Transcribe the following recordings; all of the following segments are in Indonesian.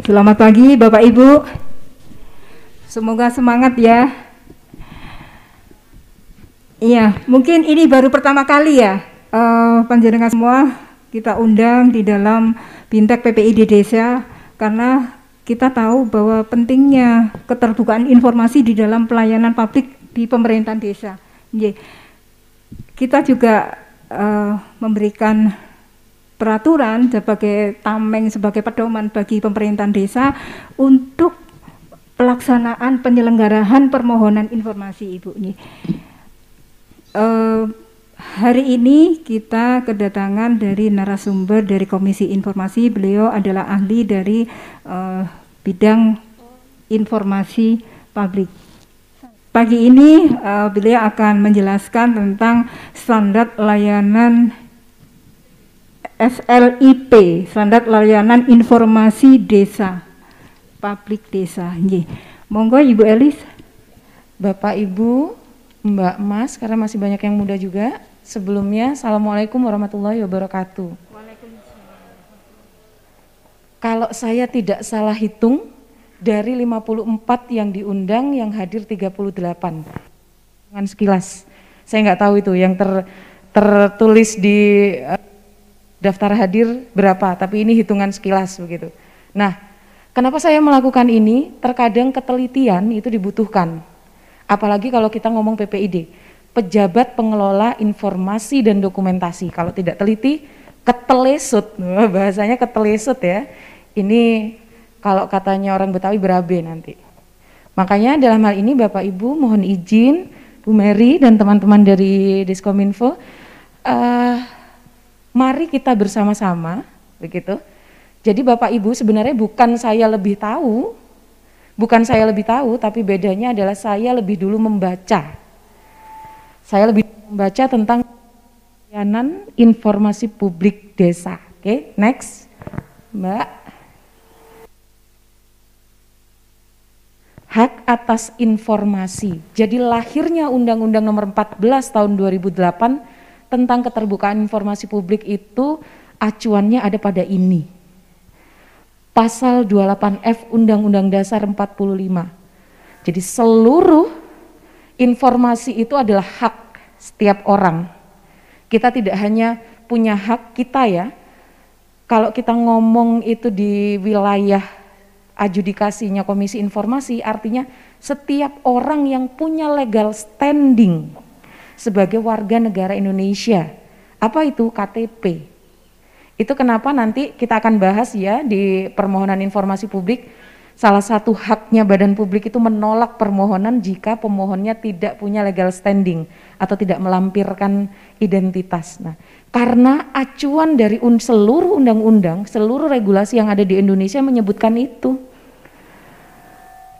Selamat pagi Bapak Ibu. Semoga semangat ya. Iya, mungkin ini baru pertama kali ya panjenengan semua kita undang di dalam Bintek PPID Desa karena kita tahu bahwa pentingnya keterbukaan informasi di dalam pelayanan publik di pemerintahan desa. Kita juga memberikan peraturan sebagai tameng, sebagai pedoman bagi pemerintahan desa untuk pelaksanaan penyelenggaraan permohonan informasi Ibu. Hari ini kita kedatangan dari narasumber dari Komisi Informasi. Beliau adalah ahli dari bidang informasi publik. Pagi ini beliau akan menjelaskan tentang standar layanan SLIP, Standar Layanan Informasi Desa, Publik Desa. Monggo Ibu Elis. Bapak Ibu, Mbak Mas, karena masih banyak yang muda juga. Sebelumnya, Assalamualaikum warahmatullahi wabarakatuh. Kalau saya tidak salah hitung, dari 54 yang diundang, yang hadir 38. Dengan sekilas, saya nggak tahu itu yang tertulis di daftar hadir berapa, tapi ini hitungan sekilas begitu. Nah, kenapa saya melakukan ini? Terkadang ketelitian itu dibutuhkan. Apalagi kalau kita ngomong PPID, pejabat pengelola informasi dan dokumentasi. Kalau tidak teliti, ketelesut. Bahasanya ketelesut ya. Ini kalau katanya orang Betawi berabe nanti. Makanya dalam hal ini Bapak Ibu mohon izin Bu Mary dan teman-teman dari Diskominfo, mari kita bersama-sama, begitu. Jadi Bapak Ibu sebenarnya bukan saya lebih tahu, tapi bedanya adalah saya lebih dulu membaca. Saya lebih membaca tentang layanan informasi publik desa. Oke, next, Mbak. Hak atas informasi. Jadi lahirnya Undang-Undang Nomor 14 Tahun 2008 tentang keterbukaan informasi publik itu acuannya ada pada ini. Pasal 28F Undang-Undang Dasar 45. Jadi seluruh informasi itu adalah hak setiap orang. Kita tidak hanya punya hak kita ya. Kalau kita ngomong itu di wilayah adjudikasinya Komisi Informasi, artinya setiap orang yang punya legal standing sebagai warga negara Indonesia. Apa itu KTP? Itu kenapa nanti kita akan bahas ya di permohonan informasi publik, salah satu haknya badan publik itu menolak permohonan jika pemohonnya tidak punya legal standing atau tidak melampirkan identitas. Nah, karena acuan dari seluruh undang-undang, seluruh regulasi yang ada di Indonesia menyebutkan itu.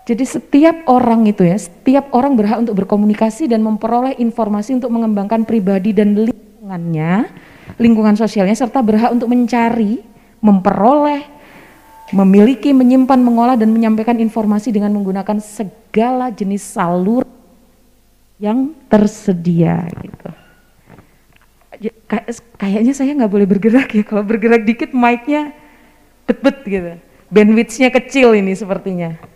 Jadi setiap orang itu ya, setiap orang berhak untuk berkomunikasi dan memperoleh informasi untuk mengembangkan pribadi dan lingkungannya, lingkungan sosialnya, serta berhak untuk mencari, memperoleh, memiliki, menyimpan, mengolah dan menyampaikan informasi dengan menggunakan segala jenis saluran yang tersedia gitu. Kayaknya saya nggak boleh bergerak ya, kalau bergerak dikit mic-nya bet-bet gitu. Bandwidth-nya kecil ini sepertinya.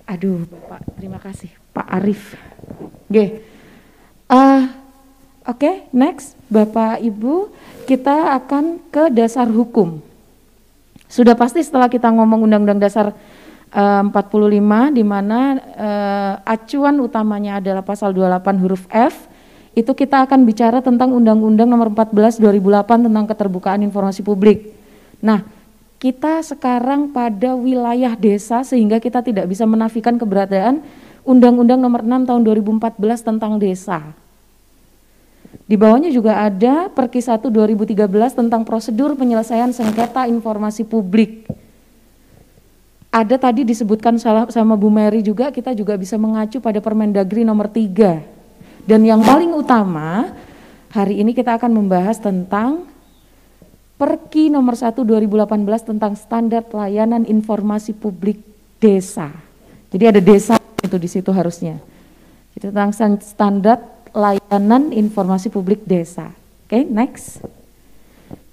Aduh Bapak, terima kasih Pak Arief. Oke, next Bapak Ibu, kita akan ke dasar hukum. Sudah pasti setelah kita ngomong Undang-Undang Dasar 45 di mana acuan utamanya adalah pasal 28 huruf F, itu kita akan bicara tentang Undang-Undang Nomor 14 2008 tentang keterbukaan informasi publik. Nah, kita sekarang pada wilayah desa sehingga kita tidak bisa menafikan keberadaan Undang-Undang Nomor 6 Tahun 2014 tentang desa. Di bawahnya juga ada Perki 1 2013 tentang prosedur penyelesaian sengketa informasi publik. Ada tadi disebutkan sama Bu Mary juga, kita juga bisa mengacu pada Permendagri Nomor 3. Dan yang paling utama, hari ini kita akan membahas tentang Perki Nomor 1 2018 tentang standar pelayanan informasi publik desa. Jadi ada desa itu di situ harusnya. Itu tentang standar layanan informasi publik desa. Oke, next.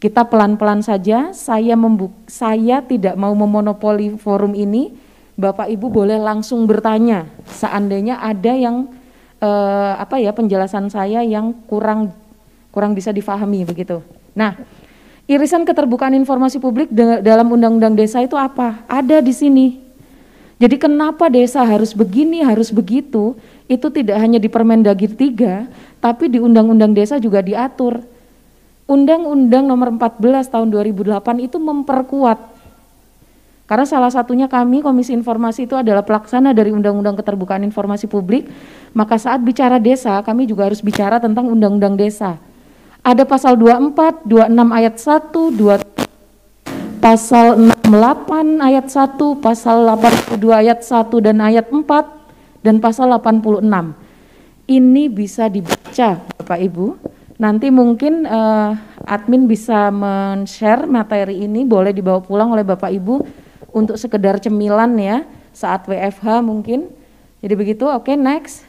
Kita pelan-pelan saja, saya tidak mau memonopoli forum ini. Bapak Ibu boleh langsung bertanya seandainya ada yang penjelasan saya yang kurang bisa difahami begitu. Nah, irisan keterbukaan informasi publik dalam Undang-Undang Desa itu apa? Ada di sini. Jadi kenapa desa harus begini, harus begitu, itu tidak hanya di Permendagri 3, tapi di Undang-Undang Desa juga diatur. Undang-Undang Nomor 14 Tahun 2008 itu memperkuat. Karena salah satunya kami Komisi Informasi itu adalah pelaksana dari Undang-Undang Keterbukaan Informasi Publik, maka saat bicara desa kami juga harus bicara tentang Undang-Undang Desa. Ada pasal 24, 26 ayat 1, pasal 68 ayat 1, pasal 82 ayat 1 dan ayat 4, dan pasal 86. Ini bisa dibaca Bapak Ibu. Nanti mungkin admin bisa men-share materi ini, boleh dibawa pulang oleh Bapak Ibu untuk sekedar cemilan ya, saat WFH mungkin. Jadi begitu, oke, next.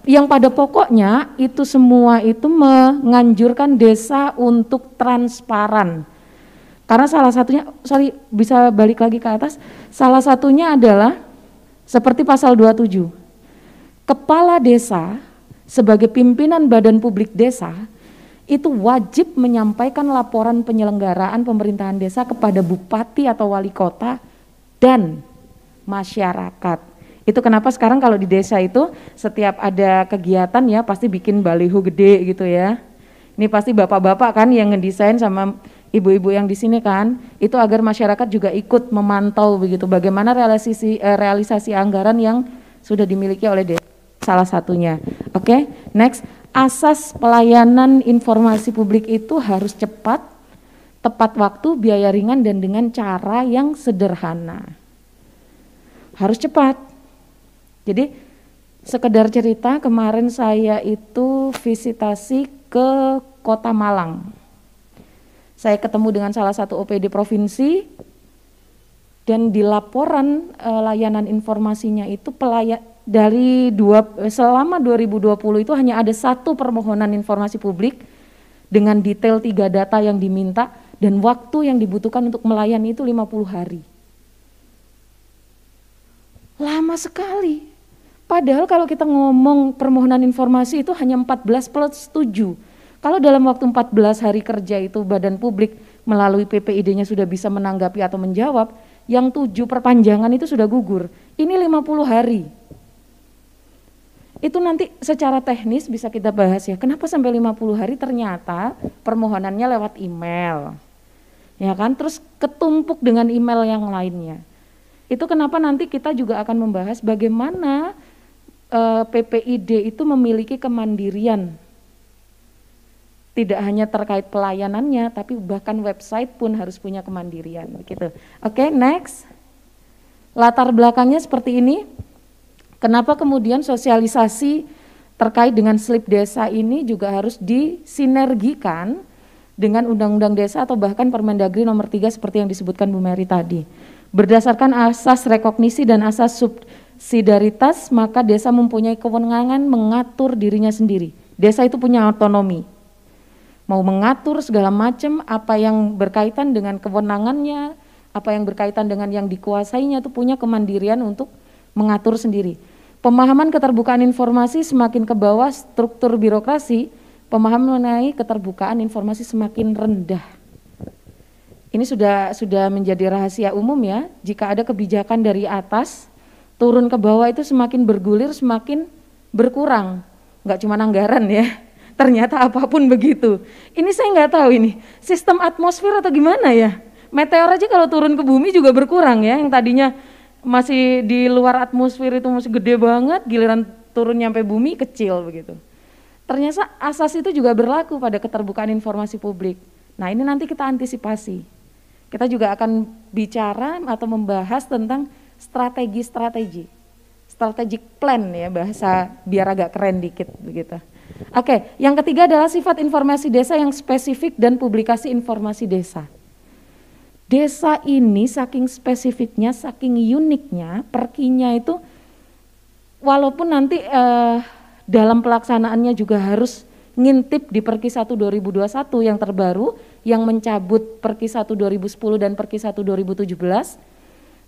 Yang pada pokoknya itu semua itu menganjurkan desa untuk transparan. Karena salah satunya, bisa balik lagi ke atas, salah satunya adalah seperti pasal 27. Kepala desa sebagai pimpinan badan publik desa itu wajib menyampaikan laporan penyelenggaraan pemerintahan desa kepada bupati atau wali kota dan masyarakat. Itu kenapa sekarang kalau di desa itu setiap ada kegiatan ya pasti bikin baliho gede gitu ya. Ini pasti bapak-bapak kan yang ngedesain sama ibu-ibu yang di sini kan, itu agar masyarakat juga ikut memantau begitu bagaimana realisasi anggaran yang sudah dimiliki oleh desa. Salah satunya. Oke, next. Asas pelayanan informasi publik itu harus cepat, tepat waktu, biaya ringan, dan dengan cara yang sederhana. Harus cepat. Jadi sekedar cerita, kemarin saya itu visitasi ke Kota Malang. Saya ketemu dengan salah satu OPD provinsi, dan di laporan layanan informasinya itu selama 2020 itu hanya ada 1 permohonan informasi publik dengan detail 3 data yang diminta dan waktu yang dibutuhkan untuk melayani itu 50 hari. Lama sekali. Padahal kalau kita ngomong permohonan informasi itu hanya 14 plus 7. Kalau dalam waktu 14 hari kerja itu badan publik melalui PPID-nya sudah bisa menanggapi atau menjawab, yang 7 perpanjangan itu sudah gugur. Ini 50 hari. Itu nanti secara teknis bisa kita bahas ya, kenapa sampai 50 hari ternyata permohonannya lewat email. Ya kan, terus ketumpuk dengan email yang lainnya. Itu kenapa nanti kita juga akan membahas bagaimana PPID itu memiliki kemandirian. Tidak hanya terkait pelayanannya, tapi bahkan website pun harus punya kemandirian gitu. Oke, next. Latar belakangnya seperti ini. Kenapa kemudian sosialisasi terkait dengan slip desa ini juga harus disinergikan dengan Undang-Undang Desa atau bahkan Permendagri Nomor 3 seperti yang disebutkan Bu Mary tadi. Berdasarkan asas rekognisi dan asas subsidiaritas, maka desa mempunyai kewenangan mengatur dirinya sendiri. Desa itu punya otonomi. Mau mengatur segala macam, apa yang berkaitan dengan kewenangannya, apa yang berkaitan dengan yang dikuasainya itu punya kemandirian untuk mengatur sendiri. Pemahaman keterbukaan informasi semakin ke bawah, struktur birokrasi, pemahaman mengenai keterbukaan informasi semakin rendah. Ini sudah menjadi rahasia umum ya, jika ada kebijakan dari atas, turun ke bawah itu semakin bergulir, semakin berkurang. Enggak cuma anggaran ya, ternyata apapun begitu. Ini saya nggak tahu ini, sistem atmosfer atau gimana ya. Meteor aja kalau turun ke bumi juga berkurang ya, yang tadinya masih di luar atmosfer itu masih gede banget, giliran turun nyampe bumi kecil begitu. Ternyata asas itu juga berlaku pada keterbukaan informasi publik. Nah ini nanti kita antisipasi. Kita juga akan bicara atau membahas tentang strategic plan ya, bahasa biar agak keren dikit begitu. Oke, yang ketiga adalah sifat informasi desa yang spesifik dan publikasi informasi desa. Desa ini saking spesifiknya, saking uniknya, perkinya itu walaupun nanti dalam pelaksanaannya juga harus ngintip di Perki 1 2021 yang terbaru, yang mencabut Perki 1 2010 dan Perki 1 2017,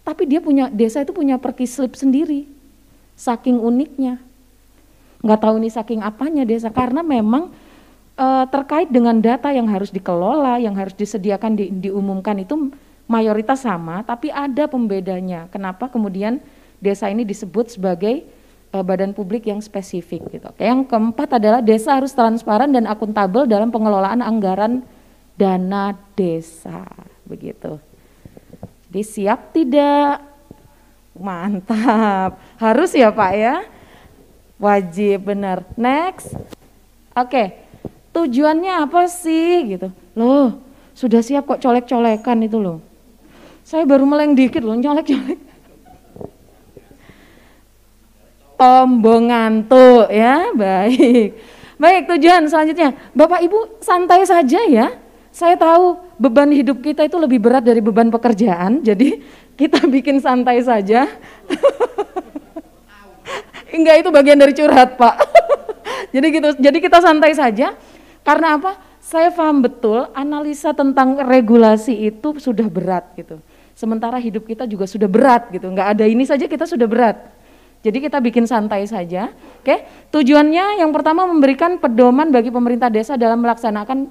tapi desa itu punya Perki slip sendiri, saking uniknya. Nggak tahu ini saking apanya desa, karena memang terkait dengan data yang harus dikelola, yang harus disediakan, diumumkan itu mayoritas sama, tapi ada pembedanya. Kenapa kemudian desa ini disebut sebagai badan publik yang spesifik gitu. Yang keempat adalah desa harus transparan dan akuntabel dalam pengelolaan anggaran dana desa, begitu. Jadi siap tidak? Mantap. Harus ya Pak ya? Wajib, benar. Next. Oke. Tujuannya apa sih gitu? Loh, sudah siap kok colek-colekan itu loh. Saya baru meleng dikit loh, colek-colek. Tombol ngantuk ya, baik. Baik, tujuan selanjutnya. Bapak Ibu santai saja ya. Saya tahu beban hidup kita itu lebih berat dari beban pekerjaan, jadi kita bikin santai saja. Enggak, itu bagian dari curhat Pak. Jadi gitu, jadi kita santai saja. Karena apa? Saya paham betul analisa tentang regulasi itu sudah berat gitu. Sementara hidup kita juga sudah berat gitu. Enggak ada ini saja kita sudah berat. Jadi kita bikin santai saja. Oke. Tujuannya yang pertama memberikan pedoman bagi pemerintah desa dalam melaksanakan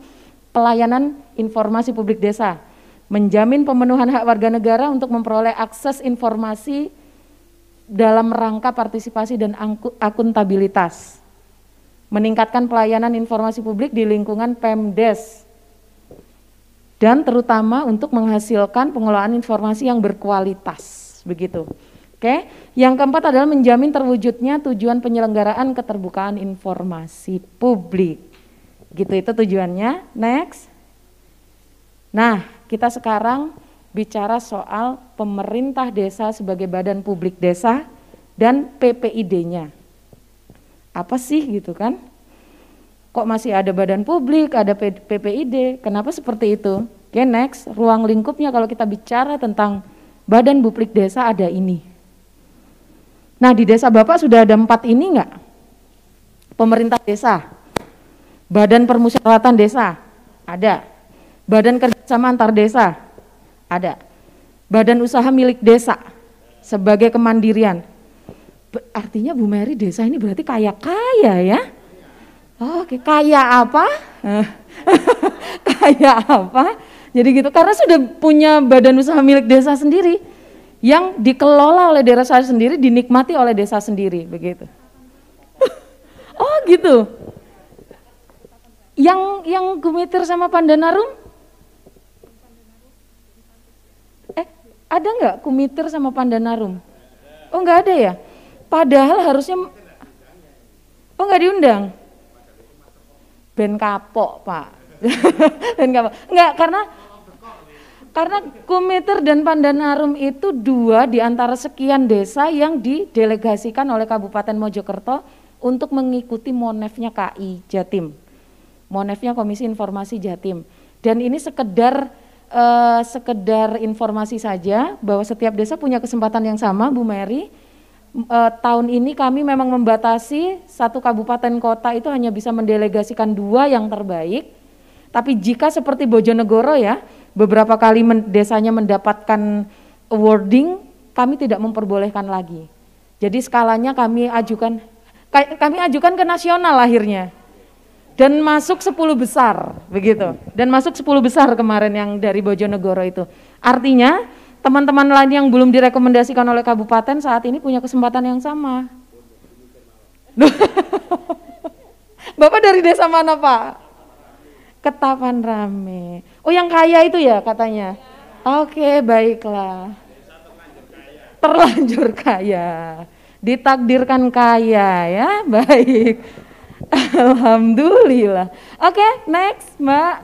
pelayanan informasi publik desa, menjamin pemenuhan hak warga negara untuk memperoleh akses informasi dalam rangka partisipasi dan akuntabilitas, meningkatkan pelayanan informasi publik di lingkungan Pemdes, dan terutama untuk menghasilkan pengelolaan informasi yang berkualitas, begitu. Oke, yang keempat adalah menjamin terwujudnya tujuan penyelenggaraan keterbukaan informasi publik. Gitu itu tujuannya. Next. Nah, kita sekarang bicara soal pemerintah desa sebagai badan publik desa dan PPID-nya. Apa sih gitu kan? Kok masih ada badan publik, ada PPID, kenapa seperti itu? Oke, next. Ruang lingkupnya kalau kita bicara tentang badan publik desa ada ini. Nah, di desa Bapak sudah ada 4 ini enggak? Pemerintah desa, badan permusyawaratan desa, ada. Badan kerjasama antar desa, ada. Badan usaha milik desa, sebagai kemandirian. Artinya Bu Mary desa ini berarti kaya-kaya ya? Oke, kaya apa? Kaya apa? Jadi gitu, karena sudah punya badan usaha milik desa sendiri, yang dikelola oleh desa sendiri, dinikmati oleh desa sendiri, begitu. Oh gitu. Yang Gumitir sama Pandanarum? Ada nggak Gumitir sama Pandanarum? Oh nggak ada ya? Padahal harusnya, oh nggak diundang? Ben kapok Pak. Ben kapok. Enggak, karena Gumitir dan Pandanarum itu 2 di antara sekian desa yang didelegasikan oleh Kabupaten Mojokerto untuk mengikuti Monefnya KI Jatim. Monefnya Komisi Informasi Jatim. Dan ini sekedar informasi saja bahwa setiap desa punya kesempatan yang sama, Bu Mary. Tahun ini kami memang membatasi satu kabupaten kota itu hanya bisa mendelegasikan 2 yang terbaik. Tapi jika seperti Bojonegoro ya, beberapa kali desanya mendapatkan awarding, kami tidak memperbolehkan lagi. Jadi skalanya kami ajukan ke nasional akhirnya. Dan masuk 10 besar, begitu. Dan masuk 10 besar kemarin yang dari Bojonegoro itu. Artinya teman-teman lain yang belum direkomendasikan oleh kabupaten saat ini punya kesempatan yang sama. Bapak dari desa mana Pak? Ketapan Rame. Oh yang kaya itu ya katanya? Oke, baiklah. Terlanjur kaya. Ditakdirkan kaya ya, baik. Alhamdulillah. Oke, next Mbak.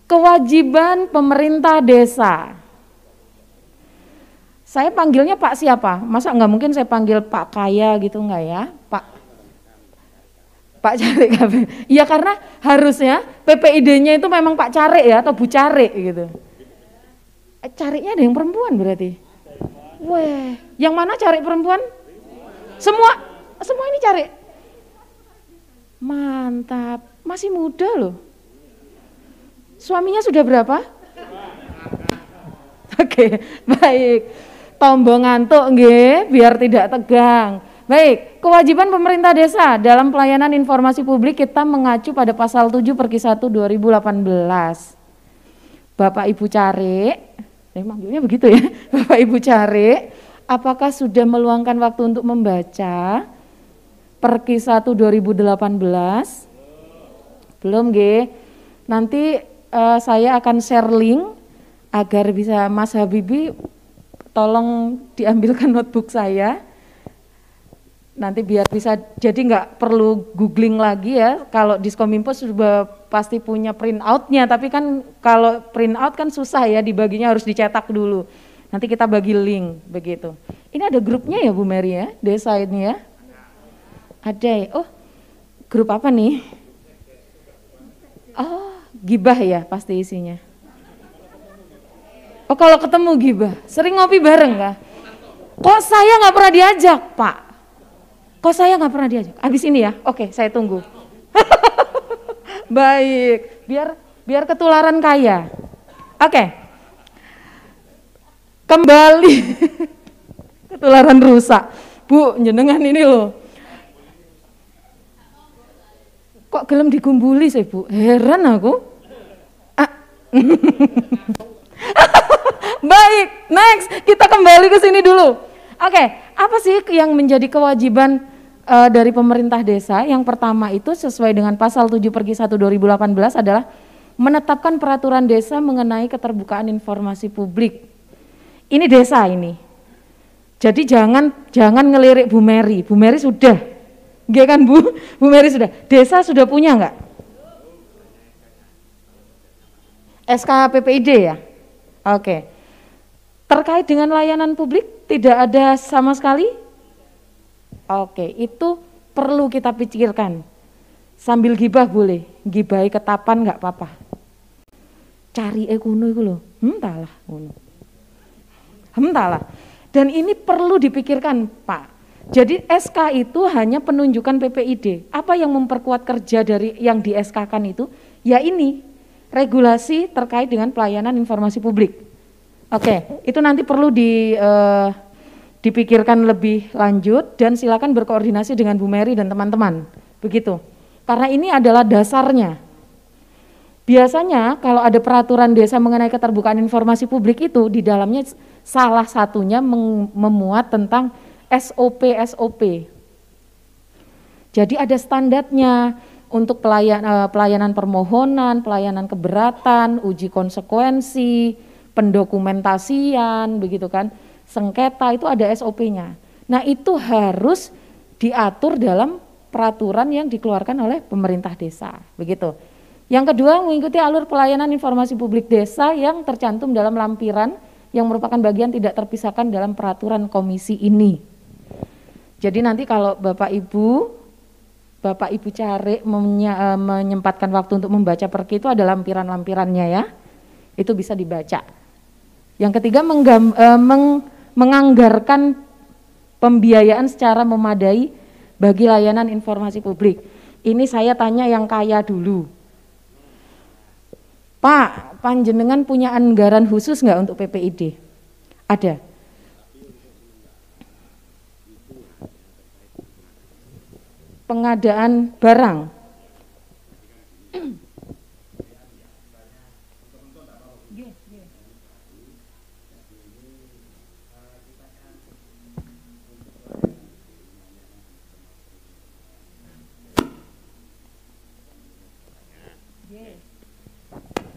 Kewajiban pemerintah desa. Saya panggilnya Pak siapa? Masa nggak mungkin saya panggil Pak Kaya gitu nggak ya? Pak Carik KB. Iya karena harusnya PPID-nya itu memang Pak Carik ya atau Bu Carik gitu. Cariknya ada yang perempuan berarti. Weh, yang mana Carik perempuan? Semua ini Carik. Mantap, masih muda loh. Suaminya sudah berapa? Oke, baik. Tombol ngantuk nggih, biar tidak tegang. Baik, kewajiban pemerintah desa dalam pelayanan informasi publik kita mengacu pada pasal 7 Perki 1 2018. Bapak Ibu Carik, manggilnya begitu ya, Bapak Ibu Carik, apakah sudah meluangkan waktu untuk membaca Perki 1 2018? Belum nggih. Nanti saya akan share link agar bisa Mas Habibie tolong diambilkan notebook saya. Nanti biar bisa, jadi nggak perlu googling lagi ya. Kalau Diskominfo sudah pasti punya print outnya, tapi kan kalau print out kan susah ya, dibaginya harus dicetak dulu. Nanti kita bagi link begitu. Ini ada grupnya ya Bu Mary ya, desa ini ya? Ada ya. Oh, grup apa nih? Oh, gibah ya pasti isinya. Oh, kalau ketemu gibah, sering ngopi bareng nggak? Kok saya nggak pernah diajak, Pak? Kok saya nggak pernah diajak? Abis ini ya? Oke, saya tunggu. Baik, biar ketularan kaya. Oke, kembali ketularan rusak. Bu, jenengan ini loh. Kok gelem digumbuli sih Bu? Heran aku. Baik, next kita kembali ke sini dulu. Oke, apa sih yang menjadi kewajiban dari pemerintah desa? Yang pertama itu sesuai dengan pasal 7 Perki 1 2018 adalah menetapkan peraturan desa mengenai keterbukaan informasi publik. Ini desa ini. Jadi jangan ngelirik Bu Mary. Bu Mary sudah. Nggih kan Bu? Bu Mary sudah. Desa sudah punya enggak? SK PPID ya? Oke. Terkait dengan layanan publik tidak ada sama sekali? Oke, itu perlu kita pikirkan. Sambil gibah boleh, gibahi ketapan nggak apa-apa. Cari kuno itu loh, entahlah kuno. Entahlah. Dan ini perlu dipikirkan Pak. Jadi SK itu hanya penunjukan PPID. Apa yang memperkuat kerja dari yang di SK-kan itu? Ya ini, regulasi terkait dengan pelayanan informasi publik. Oke, itu nanti perlu dipikirkan lebih lanjut dan silakan berkoordinasi dengan Bu Mary dan teman-teman, begitu. Karena ini adalah dasarnya. Biasanya kalau ada peraturan desa mengenai keterbukaan informasi publik itu di dalamnya salah satunya memuat tentang SOP. Jadi ada standarnya untuk pelayanan permohonan, pelayanan keberatan, uji konsekuensi, pendokumentasian, begitu kan, sengketa itu ada SOP-nya. Nah itu harus diatur dalam peraturan yang dikeluarkan oleh pemerintah desa, begitu. Yang kedua, mengikuti alur pelayanan informasi publik desa yang tercantum dalam lampiran yang merupakan bagian tidak terpisahkan dalam peraturan komisi ini. Jadi nanti kalau Bapak Ibu cari menyempatkan waktu untuk membaca perki itu ada lampiran-lampirannya ya, itu bisa dibaca. Yang ketiga, menganggarkan pembiayaan secara memadai bagi layanan informasi publik. Ini saya tanya yang kaya dulu. Pak, panjenengan punya anggaran khusus nggak untuk PPID? Ada. Pengadaan barang.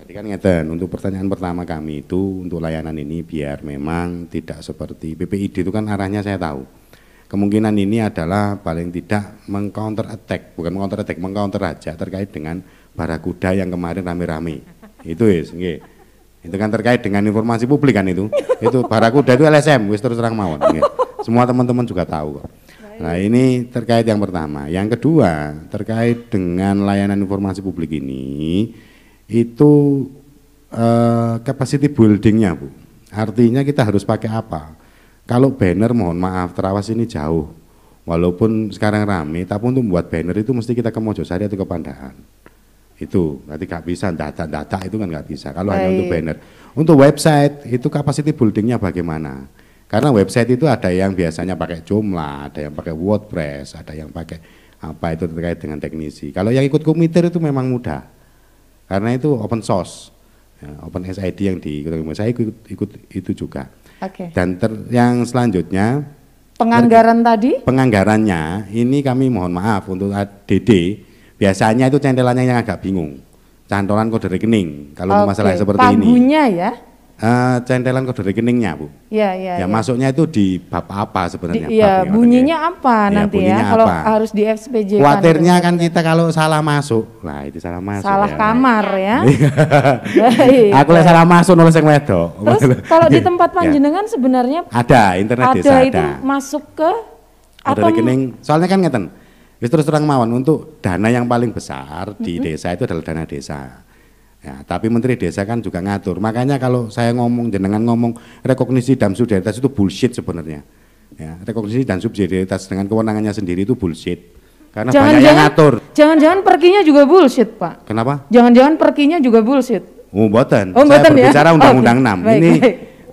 Jadi kan ngeten, untuk pertanyaan pertama kami itu untuk layanan ini biar memang tidak seperti PPID itu kan arahnya saya tahu. Kemungkinan ini adalah paling tidak mengcounter attack, bukan mengcounter attack, mengcounter aja terkait dengan Barakuda yang kemarin rame-rame. Itu nggih. Itu kan terkait dengan informasi publik kan itu. Itu Barakuda itu LSM, wis terus terang mawon nggih. Semua teman-teman juga tahu kok. Nah, ini terkait yang pertama. Yang kedua, terkait dengan layanan informasi publik ini itu capacity buildingnya Bu. Artinya kita harus pakai apa? Kalau banner mohon maaf Terawas ini jauh, walaupun sekarang rame, tapi untuk membuat banner itu mesti kita ke Mojosari atau ke Pandaan. Itu berarti nggak bisa data itu kan nggak bisa. Kalau hanya untuk banner, untuk website itu capacity buildingnya bagaimana? Karena website itu ada yang biasanya pakai Joomla, ada yang pakai WordPress, ada yang pakai apa itu terkait dengan teknisi. Kalau yang ikut komite itu memang mudah, karena itu open source, ya, open SID yang saya ikut itu juga. Dan yang selanjutnya penganggaran tadi? Penganggarannya ini kami mohon maaf untuk DD, biasanya itu centelannya yang agak bingung, cantolan kode rekening. Kalau masalah seperti ini. Pagunya ya? Centelan kode rekeningnya Bu. Ya, masuknya itu di bab apa sebenarnya? Iya, bunyinya apa nanti ya? Kalau harus di FPJ. Khawatirnya kan kita kalau salah masuk, lah itu salah masuk. Salah ya. Kamar ya. Aku salah masuk nulis yang wedok. Terus kalau di tempat panjenengan sebenarnya ada internet desa itu masuk ke kode rekening. Soalnya kan ngeten. Terus terang mawon untuk dana yang paling besar di desa itu adalah dana desa. Ya, tapi Menteri Desa kan juga ngatur. Makanya kalau saya jenengan ngomong rekognisi dan subsidiaritas itu bullshit sebenarnya. Ya, rekognisi dan subsidiaritas dengan kewenangannya sendiri itu bullshit. Karena banyak yang ngatur. Jangan-jangan perkinya juga bullshit, Pak. Kenapa? Jangan-jangan perkinya juga bullshit. Mboten. Saya berbicara Undang-Undang 6. Ini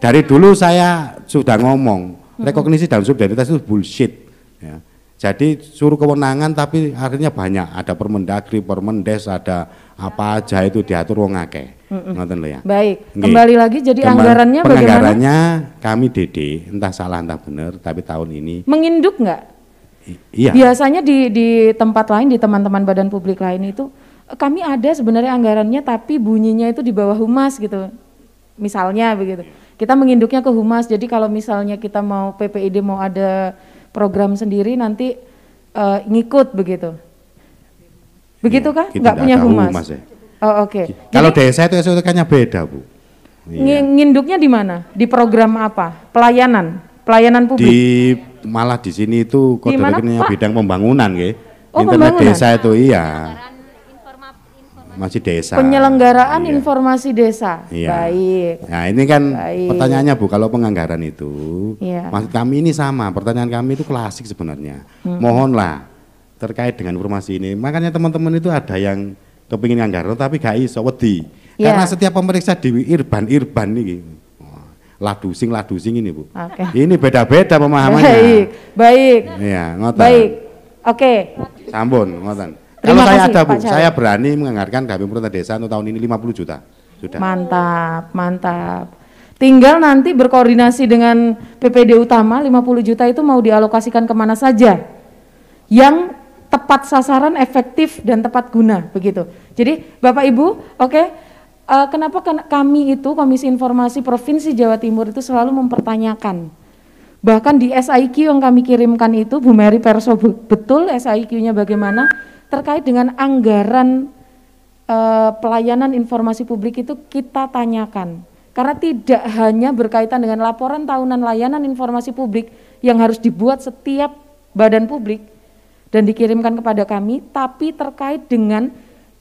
dari dulu saya sudah ngomong rekognisi dan subsidiaritas itu bullshit. Ya. Jadi suruh kewenangan tapi akhirnya banyak, ada Permendagri, Permendes, ada apa aja itu diatur wong akeh. Ngoten lho ya. Baik, kembali lagi jadi anggarannya bagaimana? Penganggarannya kami DD, entah salah entah benar, tapi tahun ini menginduk enggak? Iya. Biasanya di tempat lain, di teman-teman badan publik lain itu kami ada sebenarnya anggarannya tapi bunyinya itu di bawah humas gitu. Misalnya begitu. Kita menginduknya ke humas. Jadi kalau misalnya kita mau PPID mau ada program sendiri nanti ngikut begitu. Begitu kah? Nggak punya humas? Ya. Oh oke. Kalau desa itu SOTK-nya beda Bu. Nginduknya di mana? Di program apa? Pelayanan publik? Malah di sini itu kode rekeningnya bidang pembangunan nggih. Internet pembangunan? Desa itu iya. Masih desa. Penyelenggaraan informasi desa. Iya. Baik. Nah ini kan pertanyaannya Bu, kalau penganggaran itu, maksud kami ini sama, pertanyaan kami itu klasik sebenarnya. Mohonlah terkait dengan informasi ini. Makanya teman-teman itu ada yang kepingin anggaran tapi gak iso wedi. Karena setiap pemeriksa di irban ini, ladusing ini Bu. Ini beda-beda pemahamannya. Baik. Iya, ngoten. Baik. Oke. Sampun, ngoten. Kalau saya ada Bu, saya berani menganggarkan kami pemerintah desa untuk tahun ini 50 juta. Sudah. Mantap. Tinggal nanti berkoordinasi dengan PPD utama 50 juta itu mau dialokasikan kemana saja yang tepat sasaran, efektif dan tepat guna begitu. Jadi Bapak Ibu, kenapa kami itu Komisi Informasi Provinsi Jawa Timur itu selalu mempertanyakan. Bahkan di SIQ yang kami kirimkan itu Bu Mary Perso betul SIQ-nya bagaimana? Terkait dengan anggaran pelayanan informasi publik itu kita tanyakan. Karena tidak hanya berkaitan dengan laporan tahunan layanan informasi publik yang harus dibuat setiap badan publik dan dikirimkan kepada kami, tapi terkait dengan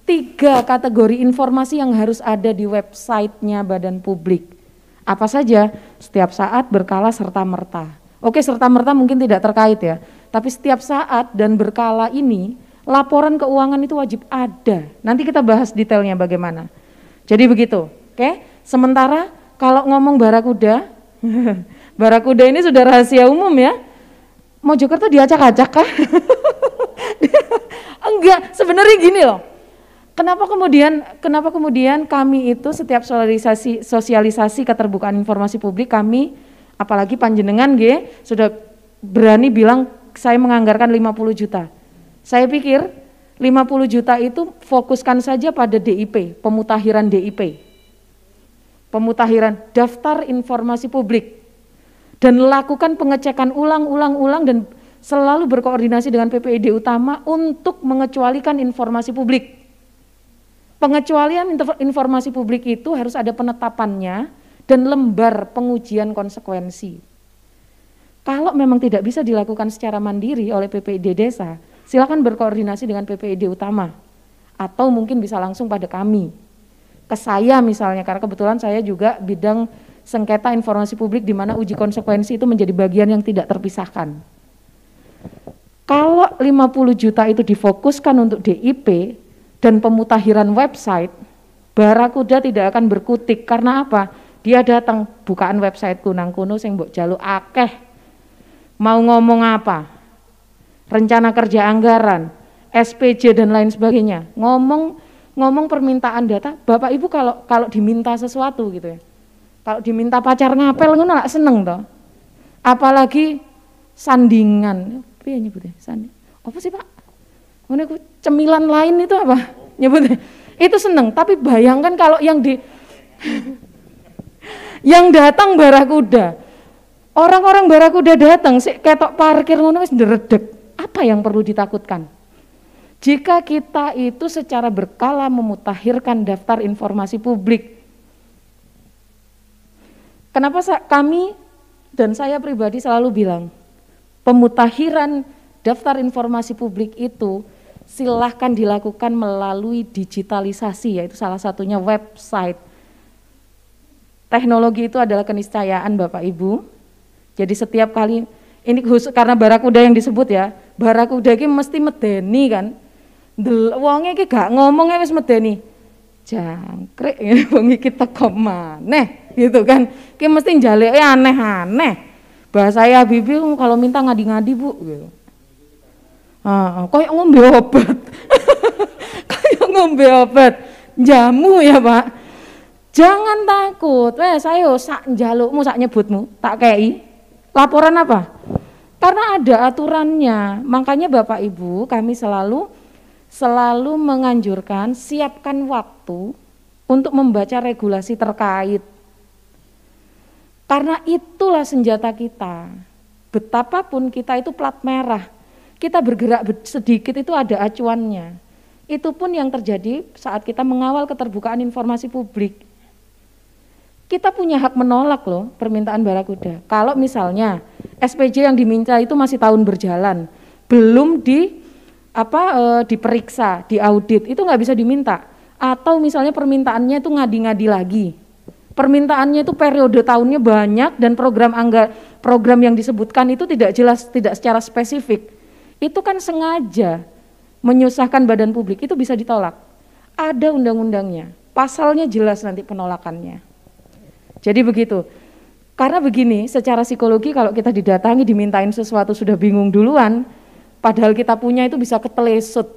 3 kategori informasi yang harus ada di websitenya badan publik. Apa saja? Setiap saat, berkala, serta-merta. Oke, serta-merta mungkin tidak terkait ya, tapi setiap saat dan berkala ini laporan keuangan itu wajib ada. Nanti kita bahas detailnya bagaimana. Jadi begitu, oke? Sementara kalau ngomong Barakuda, Barakuda ini sudah rahasia umum ya. Mojokerto diacak-acak kah? Enggak, sebenarnya gini loh. Kenapa kemudian kami itu setiap sosialisasi keterbukaan informasi publik kami, apalagi panjenengan sudah berani bilang saya menganggarkan 50 juta. Saya pikir 50 juta itu fokuskan saja pada DIP, pemutahiran DIP. Pemutahiran daftar informasi publik. Dan lakukan pengecekan ulang dan selalu berkoordinasi dengan PPID utama untuk mengecualikan informasi publik. Pengecualian informasi publik itu harus ada penetapannya dan lembar pengujian konsekuensi. Kalau memang tidak bisa dilakukan secara mandiri oleh PPID desa, silakan berkoordinasi dengan PPID utama atau mungkin bisa langsung pada kami. Ke saya misalnya, karena kebetulan saya juga bidang sengketa informasi publik di mana uji konsekuensi itu menjadi bagian yang tidak terpisahkan. Kalau 50 juta itu difokuskan untuk DIP, dan pemutahiran website, Barakuda tidak akan berkutik. Karena apa? Dia datang, bukaan websiteku nang kono sing mbok jaluk akeh. Mau ngomong apa? Rencana kerja anggaran, SPJ dan lain sebagainya. Ngomong permintaan data, Bapak Ibu kalau diminta sesuatu gitu ya. Kalau diminta pacar ngapel ngono lak seneng toh. Apalagi sandingan. Piye nyebutnya? Apa sih, Pak? Ngono iku cemilan lain itu apa? Nyebutnya. Itu seneng, tapi bayangkan kalau yang yang datang Barakuda. Orang-orang Barakuda datang sik ketok parkir ngono wis ndredeg. Apa yang perlu ditakutkan? Jika kita itu secara berkala memutakhirkan daftar informasi publik. Kenapa kami dan saya pribadi selalu bilang, pemutakhiran daftar informasi publik itu silahkan dilakukan melalui digitalisasi, yaitu salah satunya website. Teknologi itu adalah keniscayaan Bapak Ibu. Jadi setiap kali, ini khusus karena Barakuda yang disebut ya, Barakuda ini mesti medeni kan. Wonge iki gak ngomongnya wis medeni. Jangkrik wong iki teko maneh gitu kan. Ki mesti njaleke aneh-aneh. Bahasa Habibie kalau minta ngadi-ngadi, Bu gitu. Kayak ngombe obat. Kayak ngombe obat. Jamu ya, Pak. Jangan takut. Saya sak njalukmu, sak nyebutmu, tak kei. Laporan apa? Karena ada aturannya. Makanya Bapak Ibu, kami selalu menganjurkan siapkan waktu untuk membaca regulasi terkait. Karena itulah senjata kita. Betapapun kita itu plat merah, kita bergerak sedikit itu ada acuannya. Itu pun yang terjadi saat kita mengawal keterbukaan informasi publik. Kita punya hak menolak loh permintaan Barakuda. Kalau misalnya SPJ yang diminta itu masih tahun berjalan, belum diperiksa, diaudit, itu nggak bisa diminta. Atau misalnya permintaannya itu ngadi-ngadi lagi. Permintaannya itu periode tahunnya banyak dan program yang disebutkan itu tidak jelas, tidak secara spesifik. Itu kan sengaja menyusahkan badan publik, itu bisa ditolak. Ada undang-undangnya, pasalnya jelas nanti penolakannya. Jadi begitu. Karena begini, secara psikologi kalau kita didatangi dimintain sesuatu sudah bingung duluan, padahal kita punya itu bisa ketelesut.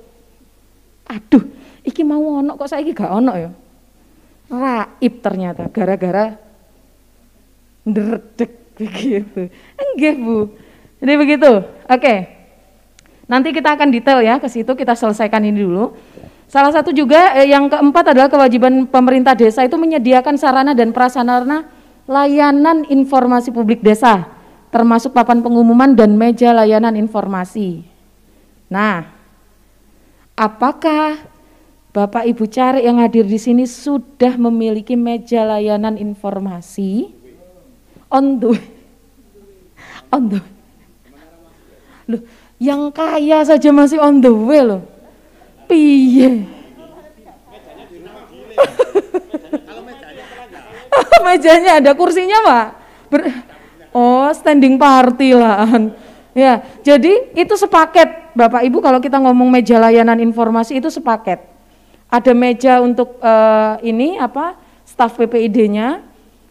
Aduh, iki mau ono kok saiki gak ono ya. Raib ternyata gara-gara ndredeg begitu. Enggak, Bu. Jadi begitu. Oke. Nanti kita akan detail ya ke situ, kita selesaikan ini dulu. Salah satu juga yang keempat adalah kewajiban pemerintah desa itu menyediakan sarana dan prasarana layanan informasi publik desa, termasuk papan pengumuman dan meja layanan informasi. Nah, apakah Bapak Ibu Carik yang hadir di sini sudah memiliki meja layanan informasi? On the loh, yang kaya saja masih on the way loh. Piye? Mejanya ada, kursinya Pak? Standing party lah. Ya, jadi itu sepaket Bapak Ibu kalau kita ngomong meja layanan informasi itu sepaket. Ada meja untuk staf PPID-nya,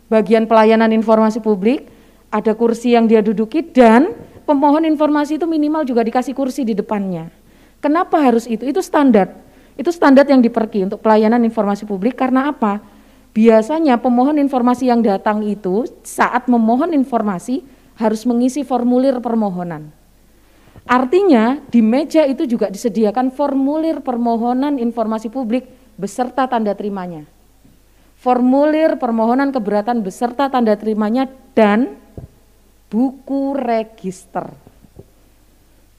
bagian pelayanan informasi publik, ada kursi yang dia duduki dan pemohon informasi itu minimal juga dikasih kursi di depannya. Kenapa harus itu? Itu standar. Itu standar yang diperki untuk pelayanan informasi publik karena apa? Biasanya pemohon informasi yang datang itu saat memohon informasi harus mengisi formulir permohonan. Artinya di meja itu juga disediakan formulir permohonan informasi publik beserta tanda terimanya. Formulir permohonan keberatan beserta tanda terimanya dan buku register.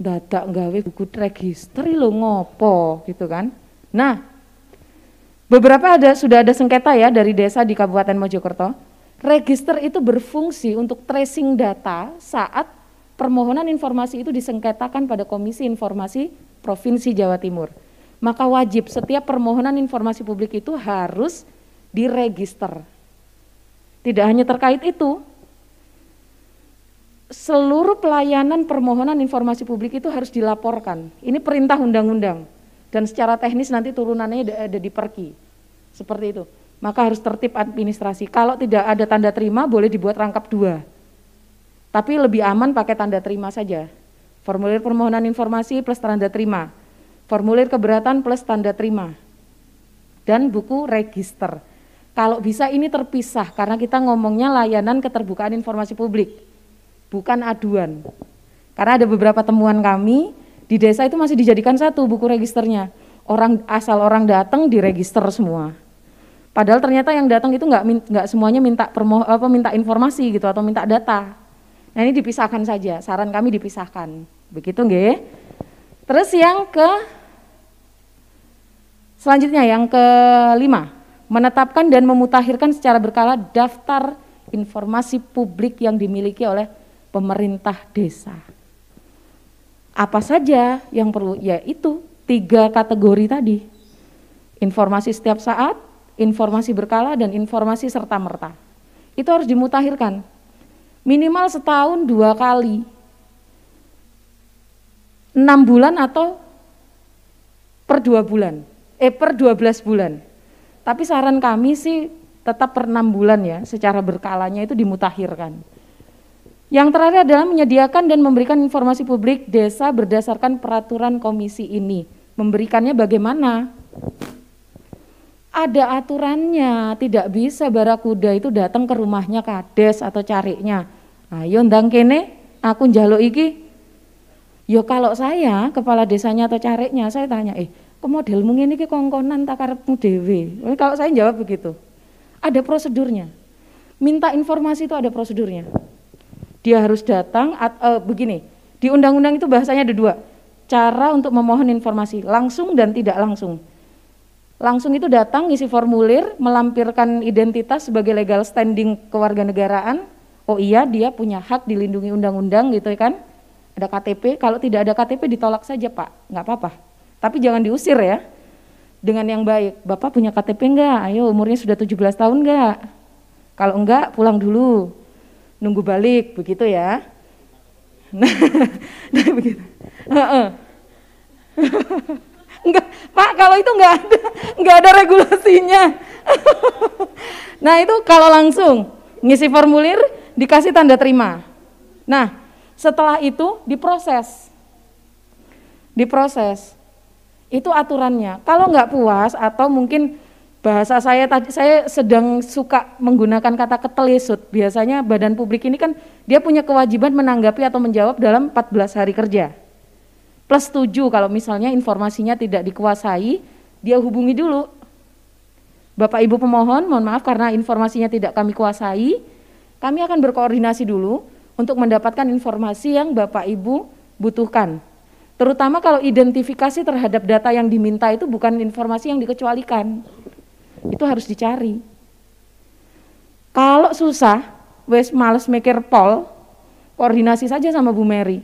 Dadak nggawe buku register lho ngopo gitu kan. Nah, sudah ada sengketa ya dari desa di Kabupaten Mojokerto. Register itu berfungsi untuk tracing data saat permohonan informasi itu disengketakan pada Komisi Informasi Provinsi Jawa Timur. Maka wajib setiap permohonan informasi publik itu harus diregister. Tidak hanya terkait itu, seluruh pelayanan permohonan informasi publik itu harus dilaporkan. Ini perintah undang-undang. Dan secara teknis nanti turunannya ada di Perki. Seperti itu. Maka harus tertib administrasi. Kalau tidak ada tanda terima boleh dibuat rangkap 2. Tapi lebih aman pakai tanda terima saja. Formulir permohonan informasi plus tanda terima. Formulir keberatan plus tanda terima. Dan buku register. Kalau bisa ini terpisah karena kita ngomongnya layanan keterbukaan informasi publik. Bukan aduan. Karena ada beberapa temuan kami di desa itu masih dijadikan satu buku registernya. Asal orang datang diregister semua. Padahal ternyata yang datang itu nggak semuanya minta informasi gitu atau minta data. Nah ini dipisahkan saja. Saran kami dipisahkan. Begitu nggih. Terus selanjutnya yang ke-5, menetapkan dan memutakhirkan secara berkala daftar informasi publik yang dimiliki oleh pemerintah desa. Apa saja yang perlu? Yaitu 3 kategori tadi. Informasi setiap saat, informasi berkala, dan informasi serta-merta. Itu harus dimutakhirkan. Minimal setahun 2 kali. 6 bulan atau per 2 bulan. Per 12 bulan. Tapi saran kami sih tetap per 6 bulan ya, secara berkalanya itu dimutakhirkan. Yang terakhir adalah menyediakan dan memberikan informasi publik desa berdasarkan peraturan komisi ini. Memberikannya bagaimana? Ada aturannya, tidak bisa barakuda itu datang ke rumahnya kades atau cariknya. Ayo ndang kene, aku njaluk iki. Yo kalau saya kepala desanya atau cariknya, saya tanya, kok modelmu ngene iki kongkonan tak karepmu dhewe. Kalau saya jawab begitu. Ada prosedurnya. Minta informasi itu ada prosedurnya. Dia harus datang, begini, di undang-undang itu bahasanya ada 2, cara untuk memohon informasi, langsung dan tidak langsung. Langsung itu datang, ngisi formulir, melampirkan identitas sebagai legal standing kewarganegaraan, oh iya dia punya hak dilindungi undang-undang gitu kan, ada KTP, kalau tidak ada KTP ditolak saja Pak, nggak apa-apa, tapi jangan diusir ya, dengan yang baik, Bapak punya KTP enggak, ayo umurnya sudah 17 tahun enggak, kalau enggak pulang dulu, nunggu balik, begitu ya. Nah begitu. Enggak, Pak, kalau itu enggak ada regulasinya. Nah itu kalau langsung ngisi formulir dikasih tanda terima. Nah setelah itu diproses. Itu aturannya. Kalau enggak puas atau mungkin bahasa saya tadi, saya sedang suka menggunakan kata ketelesut. Biasanya badan publik ini kan dia punya kewajiban menanggapi atau menjawab dalam 14 hari kerja. Plus 7 kalau misalnya informasinya tidak dikuasai, dia hubungi dulu. Bapak Ibu pemohon, mohon maaf karena informasinya tidak kami kuasai, kami akan berkoordinasi dulu untuk mendapatkan informasi yang Bapak Ibu butuhkan. Terutama kalau identifikasi terhadap data yang diminta itu bukan informasi yang dikecualikan. Itu harus dicari. Kalau susah, wes males mikir pol, koordinasi saja sama Bu Mary.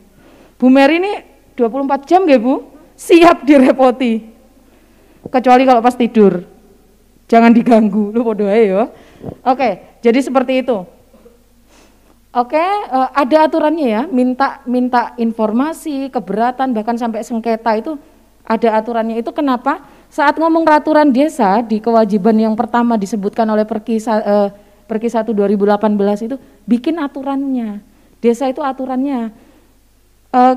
Bu Mary ini 24 jam nggih Bu, siap direpoti. Kecuali kalau pas tidur. Jangan diganggu, lu podo ae ya. Oke, jadi seperti itu. Oke, ada aturannya ya, minta informasi, keberatan, bahkan sampai sengketa itu ada aturannya. Itu kenapa? Saat ngomong peraturan desa di kewajiban yang pertama disebutkan oleh Perki 1 2018 itu bikin aturannya. Desa itu aturannya.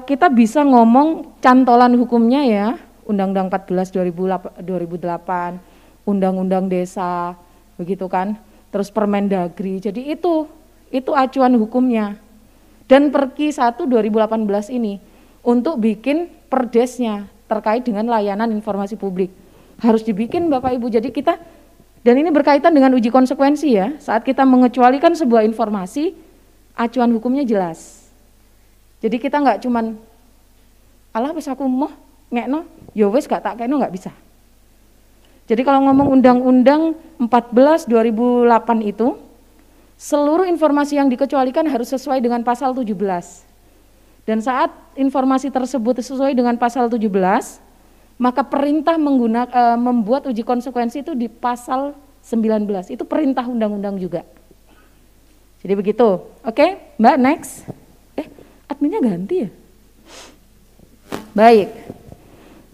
Kita bisa ngomong cantolan hukumnya ya, Undang-Undang 14 2008, Undang-Undang Desa, begitu kan. Terus Permendagri. Jadi itu acuan hukumnya. Dan Perki 1 2018 ini untuk bikin perdesnya terkait dengan layanan informasi publik. Harus dibikin Bapak Ibu, jadi kita, dan ini berkaitan dengan uji konsekuensi ya, saat kita mengecualikan sebuah informasi, acuan hukumnya jelas. Jadi kita nggak cuman, alah wis aku moh ngekno, ya wis gak tak kekno, nggak bisa. Jadi kalau ngomong Undang-Undang 14 2008 itu, seluruh informasi yang dikecualikan harus sesuai dengan pasal 17. Dan saat informasi tersebut sesuai dengan pasal 17, maka perintah membuat uji konsekuensi itu di pasal 19. Itu perintah undang-undang juga. Jadi begitu. Oke, Mbak, next. Adminnya ganti ya? Baik.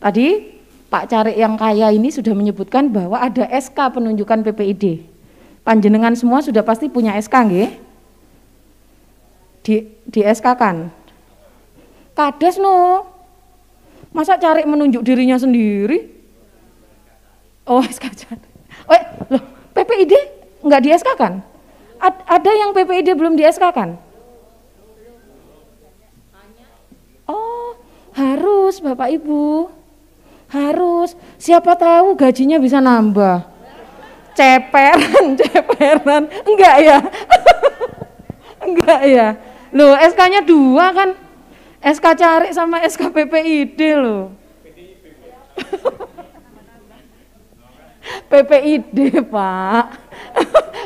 Tadi Pak Carik yang kaya ini sudah menyebutkan bahwa ada SK penunjukan PPID. Panjenengan semua sudah pasti punya SK nggih? Di SK kan? Kades no. Masa Carik menunjuk dirinya sendiri? Oh, SK Carik. Oh, loh, PPID enggak di SK kan? Ada yang PPID belum di SK kan? Oh, harus Bapak Ibu. Harus. Siapa tahu gajinya bisa nambah. Ceperan. Enggak ya? Enggak ya? Loh, SK-nya 2 kan? SK Carik sama SK PPID loh. PPID Pak.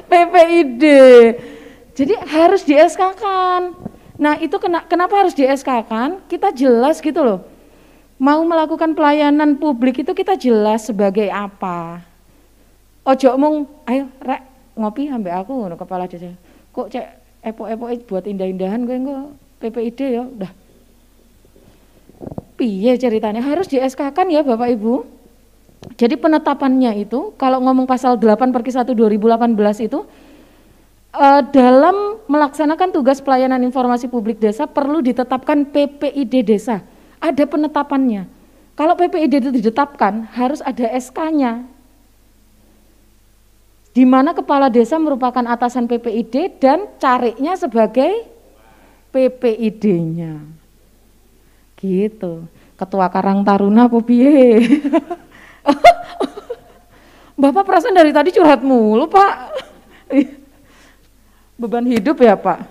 PPID. Jadi harus di SK-kan. Nah itu kenapa harus di SK-kan? Kita jelas gitu loh. Mau melakukan pelayanan publik itu kita jelas sebagai apa. Ojo mung, ayo rek ngopi ambek aku ngono kepala desa. Kok cek epok-epok buat indah-indahan gue kok PPID ya udah. Piye ceritanya harus di SK-kan ya Bapak Ibu. Jadi penetapannya itu kalau ngomong pasal 8/1 2018 itu dalam melaksanakan tugas pelayanan informasi publik desa perlu ditetapkan PPID desa. Ada penetapannya. Kalau PPID itu ditetapkan harus ada SK-nya. Di mana kepala desa merupakan atasan PPID dan Cariknya sebagai PPID-nya. Gitu. Ketua Karang Taruna apa piye? Bapak perasaan dari tadi curhat mulu, Pak. Beban hidup ya Pak?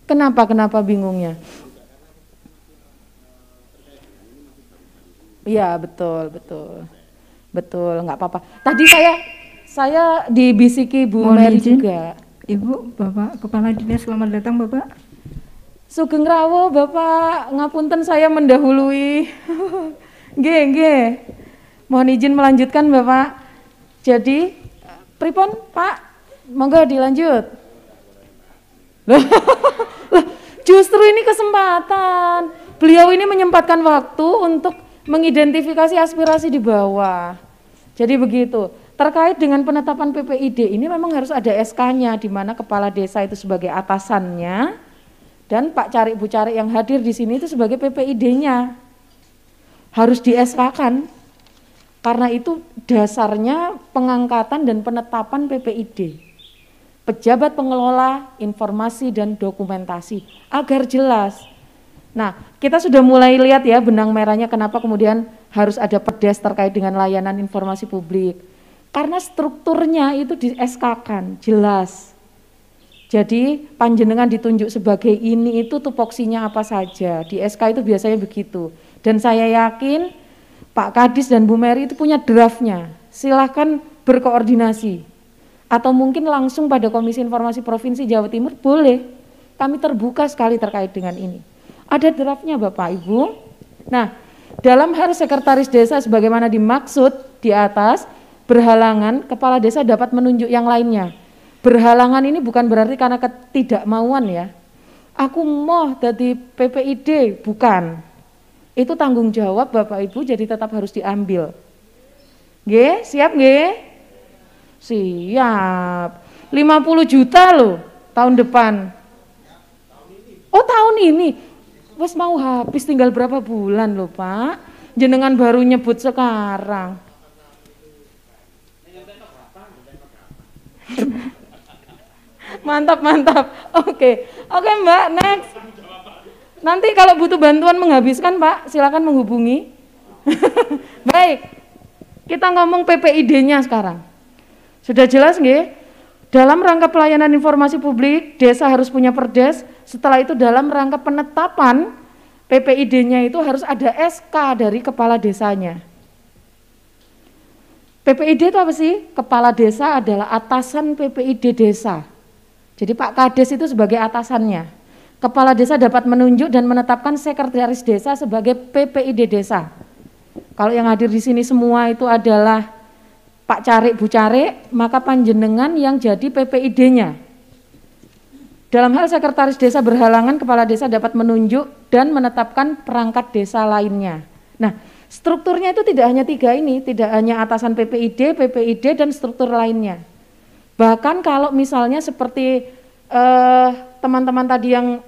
Kenapa bingungnya? Iya betul, nggak apa-apa. Tadi saya dibisiki Bu Mary juga. Ibu, Bapak Kepala Dinas, selamat datang Bapak. Sugeng rawuh Bapak, ngapunten saya mendahului. Nggih. Mohon izin melanjutkan Bapak. Jadi, pripun Pak? Monggo dilanjut. Loh, justru ini kesempatan. Beliau ini menyempatkan waktu untuk mengidentifikasi aspirasi di bawah. Jadi begitu. Terkait dengan penetapan PPID ini memang harus ada SK-nya di mana kepala desa itu sebagai atasannya dan Pak Carik Bu Carik yang hadir di sini itu sebagai PPID-nya. Harus di SK-kan. Karena itu dasarnya pengangkatan dan penetapan PPID. Pejabat pengelola informasi dan dokumentasi agar jelas. Nah, kita sudah mulai lihat ya benang merahnya kenapa kemudian harus ada perdes terkait dengan layanan informasi publik. Karena strukturnya itu di SK-kan, jelas. Jadi panjenengan ditunjuk sebagai ini itu tupoksinya apa saja. Di SK itu biasanya begitu. Dan saya yakin Pak Kadis dan Bu Mary itu punya draftnya. Silahkan berkoordinasi. Atau mungkin langsung pada Komisi Informasi Provinsi Jawa Timur, boleh. Kami terbuka sekali terkait dengan ini. Ada draftnya Bapak Ibu. Nah, dalam hal sekretaris desa sebagaimana dimaksud di atas, berhalangan, kepala desa dapat menunjuk yang lainnya. Berhalangan ini bukan berarti karena ketidakmauan ya. Aku mau jadi PPID, bukan. Itu tanggung jawab Bapak Ibu, jadi tetap harus diambil. Nggih, siap nggih? Siap. 50 juta loh tahun depan. Oh tahun ini. Wes mau habis tinggal berapa bulan loh Pak. Jenengan baru nyebut sekarang. Mantap. Oke Mbak, next. Nanti kalau butuh bantuan menghabiskan Pak, silakan menghubungi. Baik. Kita ngomong PPID-nya sekarang. Sudah jelas nggih? Dalam rangka pelayanan informasi publik, desa harus punya perdes. Setelah itu dalam rangka penetapan PPID-nya itu harus ada SK dari kepala desanya. PPID itu apa sih? Kepala desa adalah atasan PPID desa. Jadi Pak Kades itu sebagai atasannya. Kepala desa dapat menunjuk dan menetapkan sekretaris desa sebagai PPID desa. Kalau yang hadir di sini semua itu adalah Pak Carik, Bu Carik, maka panjenengan yang jadi PPID-nya. Dalam hal sekretaris desa berhalangan, kepala desa dapat menunjuk dan menetapkan perangkat desa lainnya. Nah, Strukturnya itu tidak hanya 3 ini, tidak hanya atasan PPID dan struktur lainnya. Bahkan kalau misalnya seperti teman-teman tadi yang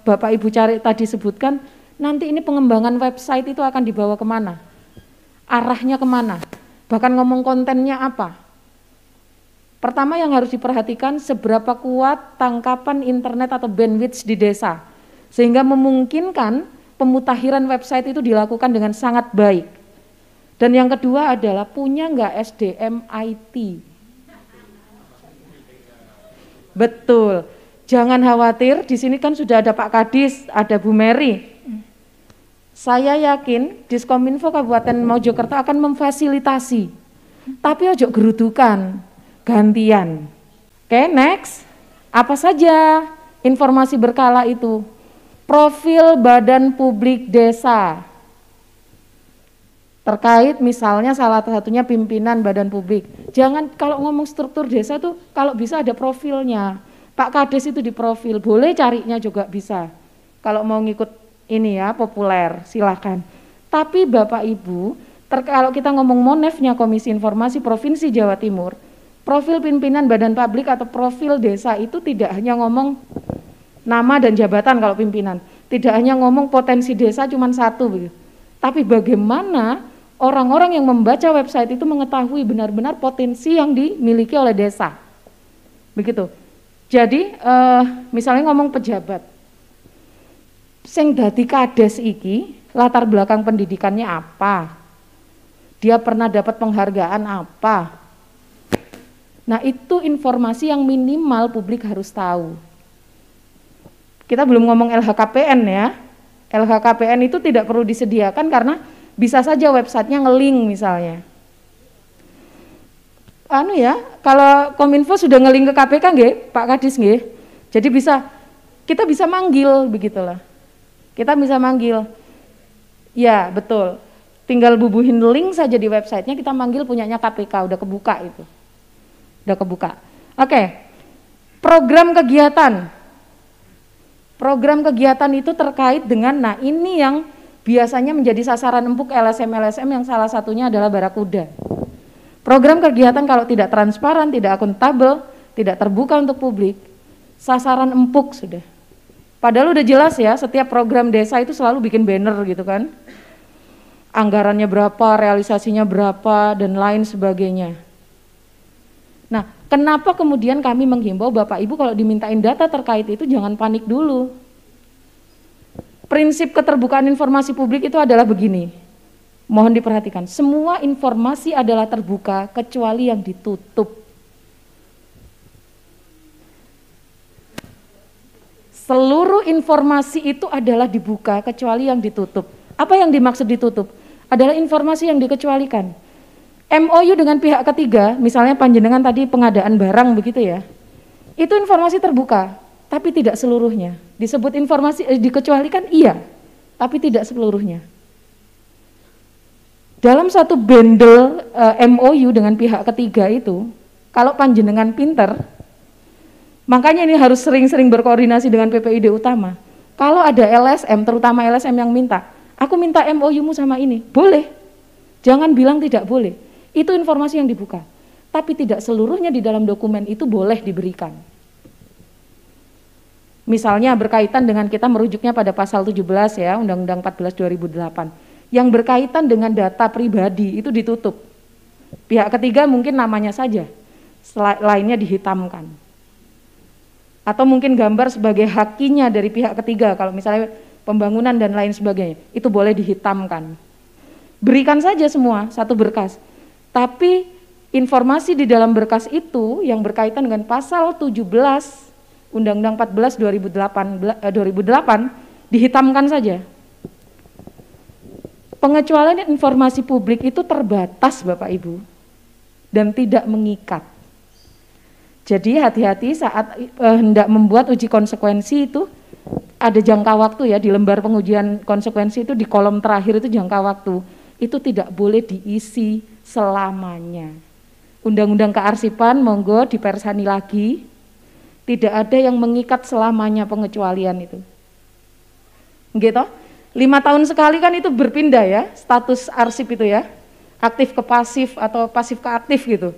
Bapak Ibu cari tadi sebutkan, nanti ini pengembangan website itu akan dibawa kemana? Arahnya kemana? Bahkan ngomong kontennya apa? Pertama yang harus diperhatikan seberapa kuat tangkapan internet atau bandwidth di desa, sehingga memungkinkan pemutakhiran website itu dilakukan dengan sangat baik. Dan yang kedua adalah punya nggak SDM IT? Betul. Jangan khawatir, di sini kan sudah ada Pak Kadis, ada Bu Mary. Saya yakin Diskominfo Kabupaten Mojokerto akan memfasilitasi, tapi ojo gerudukan, gantian. Oke, next. Apa saja informasi berkala itu? Profil Badan Publik Desa. Terkait misalnya salah satunya pimpinan badan publik. Jangan kalau ngomong struktur desa tuh kalau bisa ada profilnya. Pak Kades itu di profil, boleh carinya juga bisa. Kalau mau ngikut ini ya populer silakan. Tapi Bapak Ibu, kalau kita ngomong monefnya Komisi Informasi Provinsi Jawa Timur, profil pimpinan badan publik atau profil desa itu tidak hanya ngomong nama dan jabatan kalau pimpinan, tidak hanya ngomong potensi desa cuma satu begitu. Tapi bagaimana orang-orang yang membaca website itu mengetahui benar-benar potensi yang dimiliki oleh desa. Begitu. Jadi misalnya ngomong pejabat, sing dadi kades iki latar belakang pendidikannya apa? Dia pernah dapat penghargaan apa? Nah itu informasi yang minimal publik harus tahu. Kita belum ngomong LHKPN ya. LHKPN itu tidak perlu disediakan karena bisa saja websitenya nge-link misalnya. Kalau Kominfo sudah nge-link ke KPK nggih, Pak Kadis nggih. Jadi kita bisa manggil begitulah. Kita bisa manggil. Ya, betul. Tinggal bubuhin link saja di websitenya, kita manggil punyanya KPK, udah kebuka itu. Udah kebuka. Oke. Program kegiatan. Program kegiatan itu terkait dengan, ini yang biasanya menjadi sasaran empuk LSM yang salah satunya adalah Barakuda. Program kegiatan kalau tidak transparan, tidak akuntabel, tidak terbuka untuk publik, sasaran empuk sudah. Padahal udah jelas ya, setiap program desa itu selalu bikin banner gitu kan. Anggarannya berapa, realisasinya berapa, dan lain sebagainya. Nah, kenapa kemudian kami menghimbau Bapak Ibu kalau dimintain data terkait itu jangan panik dulu. Prinsip keterbukaan informasi publik itu adalah begini, mohon diperhatikan, semua informasi adalah terbuka kecuali yang ditutup. Seluruh informasi itu adalah dibuka kecuali yang ditutup. Apa yang dimaksud ditutup? Adalah informasi yang dikecualikan. MOU dengan pihak ketiga, misalnya panjenengan tadi pengadaan barang begitu ya, itu informasi terbuka, tapi tidak seluruhnya. Disebut informasi dikecualikan iya, tapi tidak seluruhnya. Dalam satu bundle MOU dengan pihak ketiga itu, kalau panjenengan pinter, makanya ini harus sering-sering berkoordinasi dengan PPID utama. Kalau ada LSM, terutama LSM yang minta, aku minta MOU-mu sama ini, boleh. Jangan bilang tidak boleh. Itu informasi yang dibuka. Tapi tidak seluruhnya di dalam dokumen itu boleh diberikan. Misalnya berkaitan dengan kita merujuknya pada pasal 17 ya, Undang-Undang 14 2008. Yang berkaitan dengan data pribadi itu ditutup. Pihak ketiga mungkin namanya saja, lainnya dihitamkan. Atau mungkin gambar sebagai hakinya dari pihak ketiga, kalau misalnya pembangunan dan lain sebagainya, itu boleh dihitamkan. Berikan saja semua, satu berkas. Tapi informasi di dalam berkas itu yang berkaitan dengan pasal 17 Undang-Undang 14 2008 dihitamkan saja. Pengecualian informasi publik itu terbatas Bapak Ibu dan tidak mengikat. Jadi hati-hati saat hendak membuat uji konsekuensi itu ada jangka waktu ya, di lembar pengujian konsekuensi itu di kolom terakhir itu jangka waktu. Itu tidak boleh diisi selamanya. Undang-undang kearsipan monggo dipersani lagi. Tidak ada yang mengikat selamanya pengecualian itu. Gitu. 5 tahun sekali kan itu berpindah ya, status arsip itu ya, aktif ke pasif atau pasif ke aktif gitu.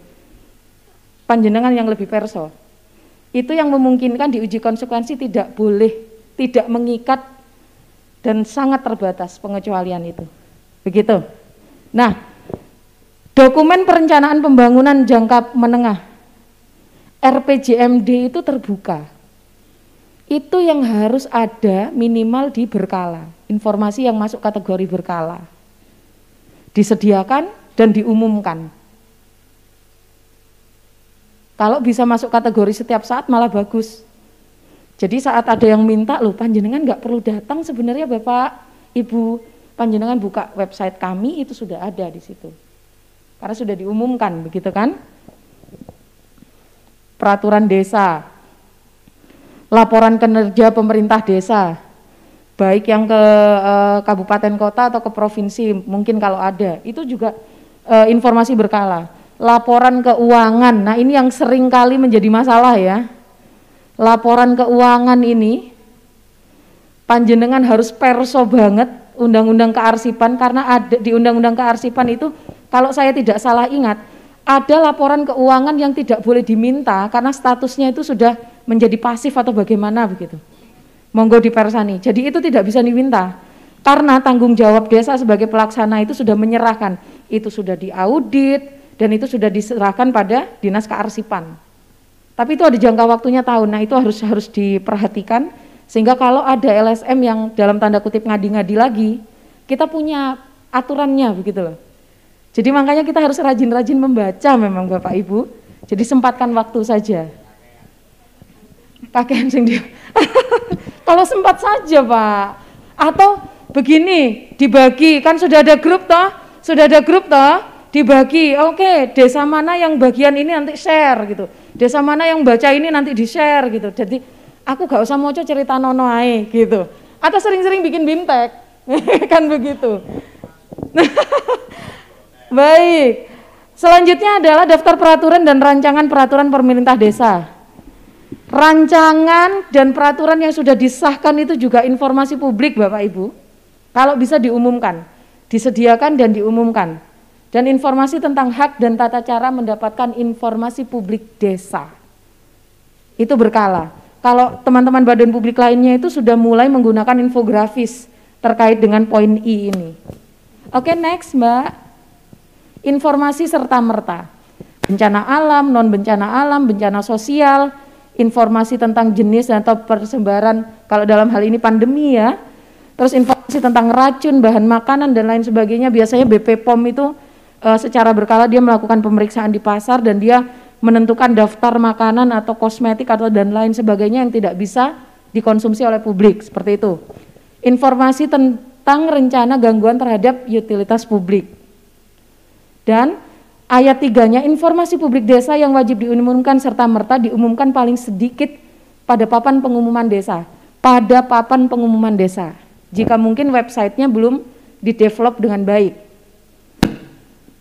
Panjenengan yang lebih perso. Itu yang memungkinkan di uji konsekuensi tidak boleh, tidak mengikat dan sangat terbatas pengecualian itu. Begitu. Nah, dokumen perencanaan pembangunan jangka menengah RPJMD itu terbuka. Itu yang harus ada minimal di berkala. Informasi yang masuk kategori berkala. Disediakan dan diumumkan. Kalau bisa masuk kategori setiap saat malah bagus. Jadi saat ada yang minta, loh panjenengan nggak perlu datang sebenarnya Bapak, Ibu, panjenengan buka website kami itu sudah ada di situ. Karena sudah diumumkan, begitu kan? Peraturan desa, laporan kinerja pemerintah desa, baik yang ke kabupaten kota atau ke provinsi, mungkin kalau ada, itu juga informasi berkala. Laporan keuangan, nah ini yang sering kali menjadi masalah ya. Laporan keuangan ini, panjenengan harus perso banget undang-undang kearsipan, karena ada di undang-undang kearsipan itu, kalau saya tidak salah ingat, ada laporan keuangan yang tidak boleh diminta karena statusnya itu sudah menjadi pasif atau bagaimana begitu. Monggo dipersani. Jadi itu tidak bisa diminta karena tanggung jawab desa sebagai pelaksana itu sudah menyerahkan, itu sudah diaudit dan itu sudah diserahkan pada dinas kearsipan. Tapi itu ada jangka waktunya tahun. Nah itu harus diperhatikan sehingga kalau ada LSM yang dalam tanda kutip ngadi-ngadi lagi, kita punya aturannya begitu loh. Jadi makanya kita harus rajin-rajin membaca memang Bapak Ibu. Jadi sempatkan waktu saja. Pakaian sing dia. Kalau sempat saja Pak. Atau begini, dibagi, kan sudah ada grup toh? Sudah ada grup toh? Dibagi, oke, desa mana yang bagian ini nanti share gitu. Desa mana yang baca ini nanti di-share gitu. Jadi aku gak usah moco cerita nono ae gitu. Atau sering-sering bikin bimtek. Kan begitu. Baik, selanjutnya adalah daftar peraturan dan rancangan peraturan pemerintah desa. Rancangan dan peraturan yang sudah disahkan itu juga informasi publik Bapak Ibu. Kalau bisa diumumkan, disediakan dan diumumkan. Dan informasi tentang hak dan tata cara mendapatkan informasi publik desa. Itu berkala. Kalau teman-teman badan publik lainnya itu sudah mulai menggunakan infografis terkait dengan poin I ini. Oke, next Mbak. Informasi serta-merta, bencana alam, non bencana alam, bencana sosial, informasi tentang jenis atau persebaran, kalau dalam hal ini pandemi ya, terus informasi tentang racun, bahan makanan dan lain sebagainya. Biasanya BP POM itu secara berkala dia melakukan pemeriksaan di pasar dan dia menentukan daftar makanan atau kosmetik atau dan lain sebagainya yang tidak bisa dikonsumsi oleh publik, seperti itu. Informasi tentang rencana gangguan terhadap utilitas publik. Dan ayat 3-nya, informasi publik desa yang wajib diumumkan serta-merta diumumkan paling sedikit pada papan pengumuman desa. Pada papan pengumuman desa. Jika mungkin websitenya belum didevelop dengan baik.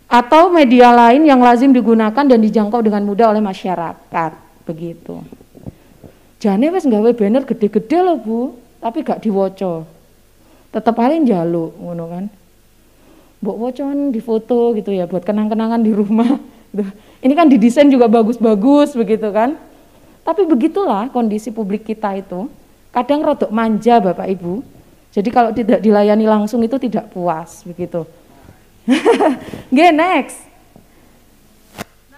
Atau media lain yang lazim digunakan dan dijangkau dengan mudah oleh masyarakat. Begitu. Jane wis nggawe banner gede-gede loh Bu, tapi gak diwoco. Tetep paling njaluk ngono kan. Mbok wocoan di foto gitu ya, buat kenang-kenangan di rumah. Ini kan didesain juga bagus-bagus begitu kan. Tapi begitulah kondisi publik kita itu. Kadang rodok manja Bapak Ibu. Jadi kalau tidak dilayani langsung itu tidak puas begitu. Oke, next.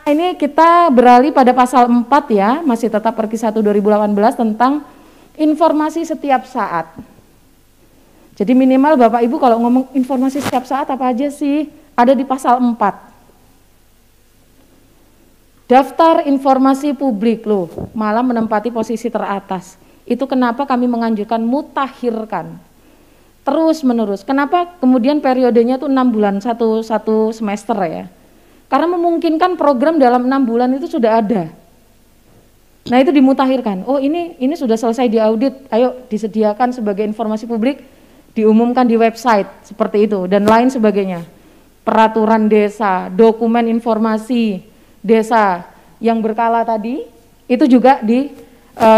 Nah, ini kita beralih pada pasal 4 ya, masih tetap Perki 1 2018 tentang informasi setiap saat. Jadi minimal Bapak Ibu kalau ngomong informasi setiap saat apa aja sih? Ada di pasal 4. Daftar informasi publik loh, malah menempati posisi teratas. Itu kenapa kami menganjurkan mutakhirkan. Terus menerus. Kenapa kemudian periodenya tuh 6 bulan, satu semester ya. Karena memungkinkan program dalam 6 bulan itu sudah ada. Nah itu dimutakhirkan. Oh ini sudah selesai diaudit, ayo disediakan sebagai informasi publik, diumumkan di website seperti itu dan lain sebagainya. Peraturan desa, dokumen informasi desa yang berkala tadi itu juga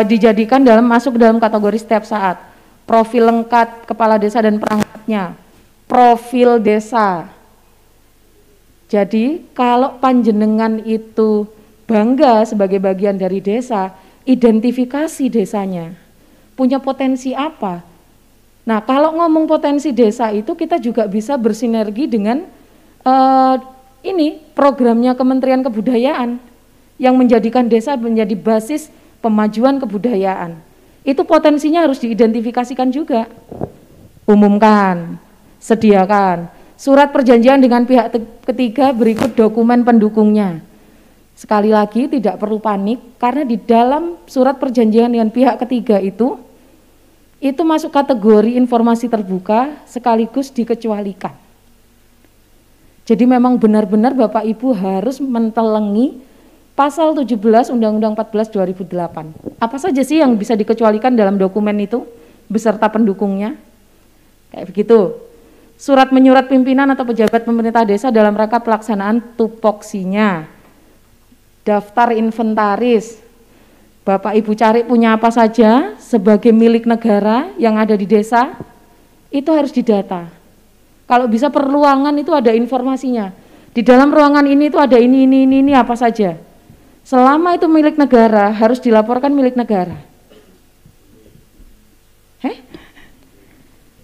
dijadikan masuk dalam kategori setiap saat. profil lengkap kepala desa dan perangkatnya, profil desa. Jadi kalau panjenengan itu bangga sebagai bagian dari desa, identifikasi desanya, punya potensi apa? Nah, kalau ngomong potensi desa itu kita juga bisa bersinergi dengan ini programnya Kementerian Kebudayaan yang menjadikan desa menjadi basis pemajuan kebudayaan. Itu potensinya harus diidentifikasikan juga. Umumkan, sediakan surat perjanjian dengan pihak ketiga berikut dokumen pendukungnya. Sekali lagi tidak perlu panik karena di dalam surat perjanjian dengan pihak ketiga itu masuk kategori informasi terbuka sekaligus dikecualikan. Jadi memang benar-benar Bapak Ibu harus mentelengi Pasal 17 Undang-Undang 14 2008. Apa saja sih yang bisa dikecualikan dalam dokumen itu beserta pendukungnya? Kayak begitu. Surat menyurat pimpinan atau pejabat pemerintah desa dalam rangka pelaksanaan tupoksinya. Daftar inventaris. Bapak Ibu cari punya apa saja sebagai milik negara yang ada di desa, itu harus didata. Kalau bisa per ruangan itu ada informasinya. Di dalam ruangan ini itu ada ini apa saja. Selama itu milik negara, harus dilaporkan milik negara.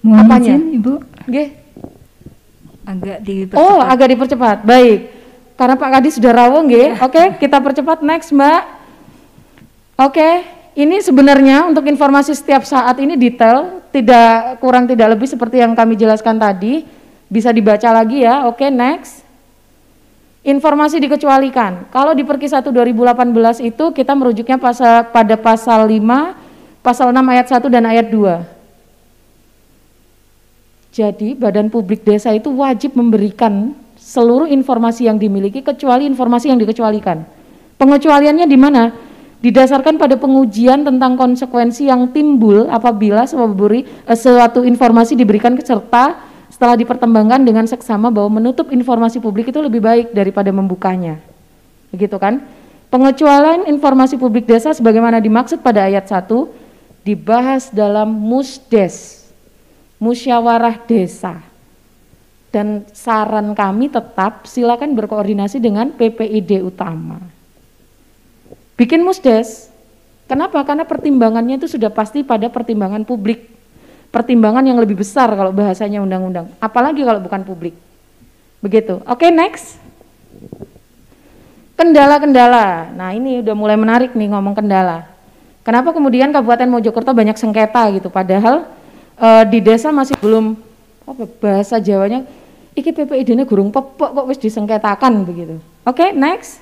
Mohon Apanya? izin, Ibu. Nggih. Agak dipercepat. Oh, agak dipercepat. Baik. Karena Pak Kadi sudah rawuh, nggih. Oke, kita percepat. Next, Mbak. Oke, ini sebenarnya untuk informasi setiap saat ini detail, tidak kurang tidak lebih seperti yang kami jelaskan tadi. Bisa dibaca lagi ya. Oke, next. Informasi dikecualikan. Kalau di Perki 1 2018 itu kita merujuknya pada pasal 5, pasal 6 ayat 1 dan ayat 2. Jadi badan publik desa itu wajib memberikan seluruh informasi yang dimiliki kecuali informasi yang dikecualikan. Pengecualiannya di mana? Didasarkan pada pengujian tentang konsekuensi yang timbul apabila suatu informasi diberikan serta setelah dipertimbangkan dengan seksama bahwa menutup informasi publik itu lebih baik daripada membukanya. Begitu kan? Pengecualian informasi publik desa sebagaimana dimaksud pada ayat 1 dibahas dalam musdes, musyawarah desa. Dan saran kami tetap silakan berkoordinasi dengan PPID utama. Bikin musdes. Kenapa? Karena pertimbangannya itu sudah pasti pada pertimbangan publik. Pertimbangan yang lebih besar kalau bahasanya undang-undang, apalagi kalau bukan publik. Begitu. Oke, next. Kendala-kendala. Nah, ini udah mulai menarik nih ngomong kendala. Kenapa kemudian Kabupaten Mojokerto banyak sengketa gitu, padahal di desa masih belum bahasa Jawanya iki PPID-ne gurung pepok kok wis disengketakan begitu. Oke, next.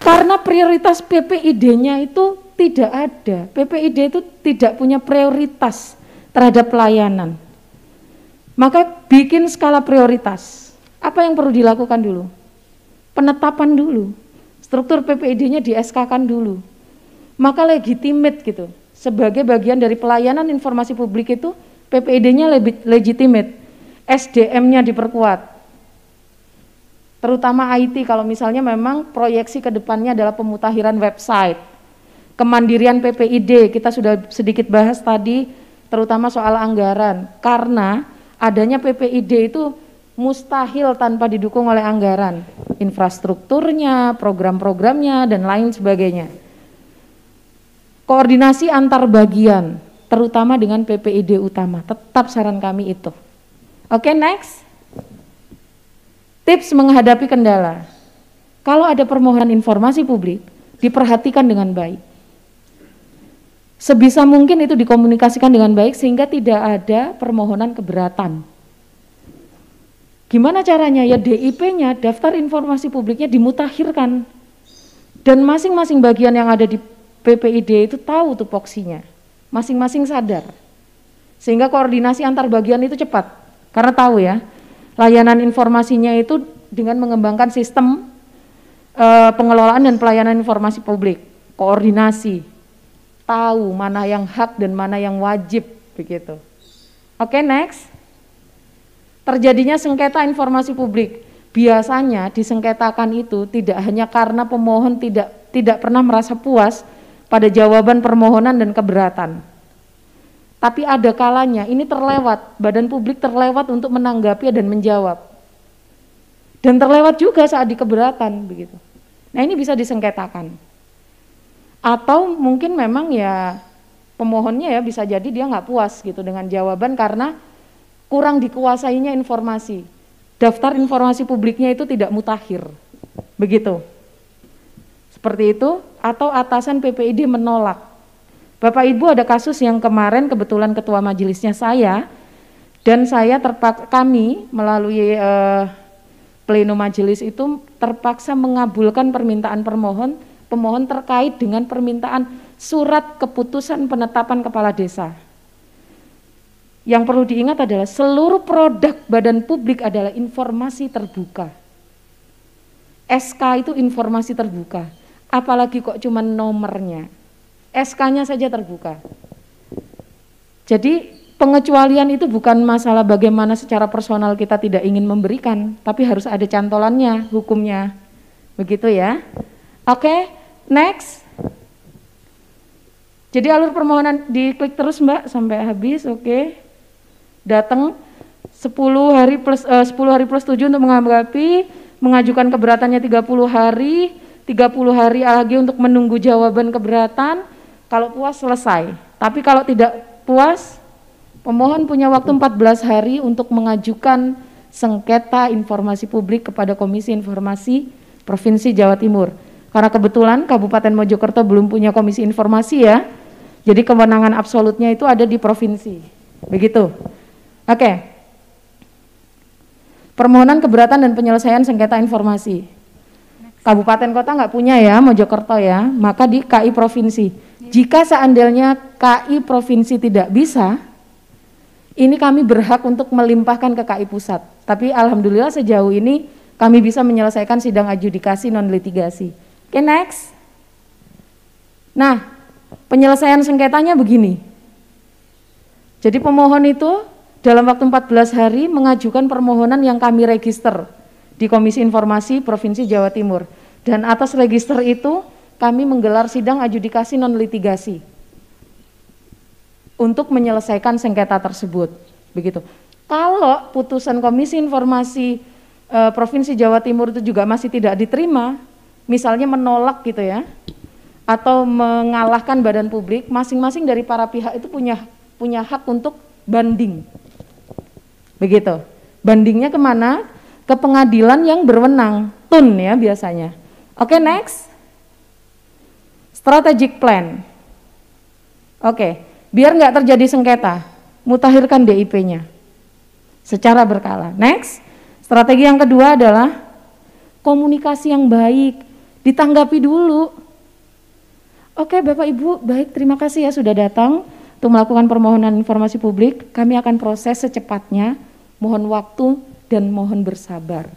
Karena prioritas PPID-nya itu tidak ada. PPID itu tidak punya prioritas terhadap pelayanan. Maka bikin skala prioritas. Apa yang perlu dilakukan dulu? Penetapan dulu. Struktur PPID-nya di SK-kan dulu. Maka legitimate gitu. Sebagai bagian dari pelayanan informasi publik itu PPID-nya legitimate. SDM-nya diperkuat. Terutama IT kalau misalnya memang proyeksi ke depannya adalah pemutakhiran website. Kemandirian PPID kita sudah sedikit bahas tadi, terutama soal anggaran. Karena adanya PPID itu mustahil tanpa didukung oleh anggaran. Infrastrukturnya, program-programnya, dan lain sebagainya. Koordinasi antar bagian, terutama dengan PPID utama. Tetap saran kami itu. Oke, next. Tips menghadapi kendala. Kalau ada permohonan informasi publik, diperhatikan dengan baik. Sebisa mungkin itu dikomunikasikan dengan baik sehingga tidak ada permohonan keberatan. Gimana caranya? Ya DIP-nya, daftar informasi publiknya dimutakhirkan. Dan masing-masing bagian yang ada di PPID itu tahu tupoksinya. Masing-masing sadar. Sehingga koordinasi antar bagian itu cepat. Karena tahu ya, layanan informasinya itu dengan mengembangkan sistem pengelolaan dan pelayanan informasi publik. Koordinasi. Tahu mana yang hak dan mana yang wajib begitu. Oke, next. Terjadinya sengketa informasi publik. Biasanya disengketakan itu tidak hanya karena pemohon tidak pernah merasa puas pada jawaban permohonan dan keberatan. Tapi ada kalanya ini terlewat, badan publik terlewat untuk menanggapi dan menjawab. Dan terlewat juga saat di keberatan begitu. Nah, ini bisa disengketakan. Atau mungkin memang ya pemohonnya ya bisa jadi dia nggak puas gitu dengan jawaban karena kurang dikuasainya informasi. Daftar informasi publiknya itu tidak mutakhir. Begitu. Seperti itu, atau atasan PPID menolak. Bapak Ibu, ada kasus yang kemarin kebetulan ketua majelisnya saya, dan kami melalui pleno majelis itu terpaksa mengabulkan permintaan pemohon terkait dengan permintaan surat keputusan penetapan kepala desa. Yang perlu diingat adalah seluruh produk badan publik adalah informasi terbuka. SK itu informasi terbuka, apalagi kok cuma nomornya. SK-nya saja terbuka. Jadi pengecualian itu bukan masalah bagaimana secara personal kita tidak ingin memberikan, tapi harus ada cantolannya, hukumnya. Begitu ya. Oke, next. Jadi alur permohonan diklik terus Mbak sampai habis, oke. Datang 10 hari plus 7 untuk menanggapi, mengajukan keberatannya 30 hari, 30 hari lagi untuk menunggu jawaban keberatan. Kalau puas selesai. Tapi kalau tidak puas, pemohon punya waktu 14 hari untuk mengajukan sengketa informasi publik kepada Komisi Informasi Provinsi Jawa Timur. Karena kebetulan Kabupaten Mojokerto belum punya komisi informasi ya. Jadi kewenangan absolutnya itu ada di provinsi. Begitu. Oke. Permohonan keberatan dan penyelesaian sengketa informasi. Kabupaten kota nggak punya ya, Mojokerto ya, maka di KI provinsi. Jika seandainya KI provinsi tidak bisa, ini kami berhak untuk melimpahkan ke KI pusat. Tapi alhamdulillah sejauh ini kami bisa menyelesaikan sidang adjudikasi non litigasi. Oke, next. Nah, penyelesaian sengketanya begini. Jadi pemohon itu dalam waktu 14 hari mengajukan permohonan yang kami register di Komisi Informasi Provinsi Jawa Timur. Dan atas register itu kami menggelar sidang adjudikasi non litigasi untuk menyelesaikan sengketa tersebut. Begitu. Kalau putusan Komisi Informasi Provinsi Jawa Timur itu juga masih tidak diterima, misalnya menolak gitu ya, atau mengalahkan badan publik, masing-masing dari para pihak itu punya hak untuk banding. Begitu. Bandingnya kemana? Ke pengadilan yang berwenang, TUN ya biasanya. Oke, next. Strategic plan. Oke, biar nggak terjadi sengketa, mutakhirkan DIP-nya secara berkala. Next. Strategi yang kedua adalah komunikasi yang baik, ditanggapi dulu. Oke Bapak Ibu, baik, terima kasih ya sudah datang untuk melakukan permohonan informasi publik. Kami akan proses secepatnya, mohon waktu dan mohon bersabar.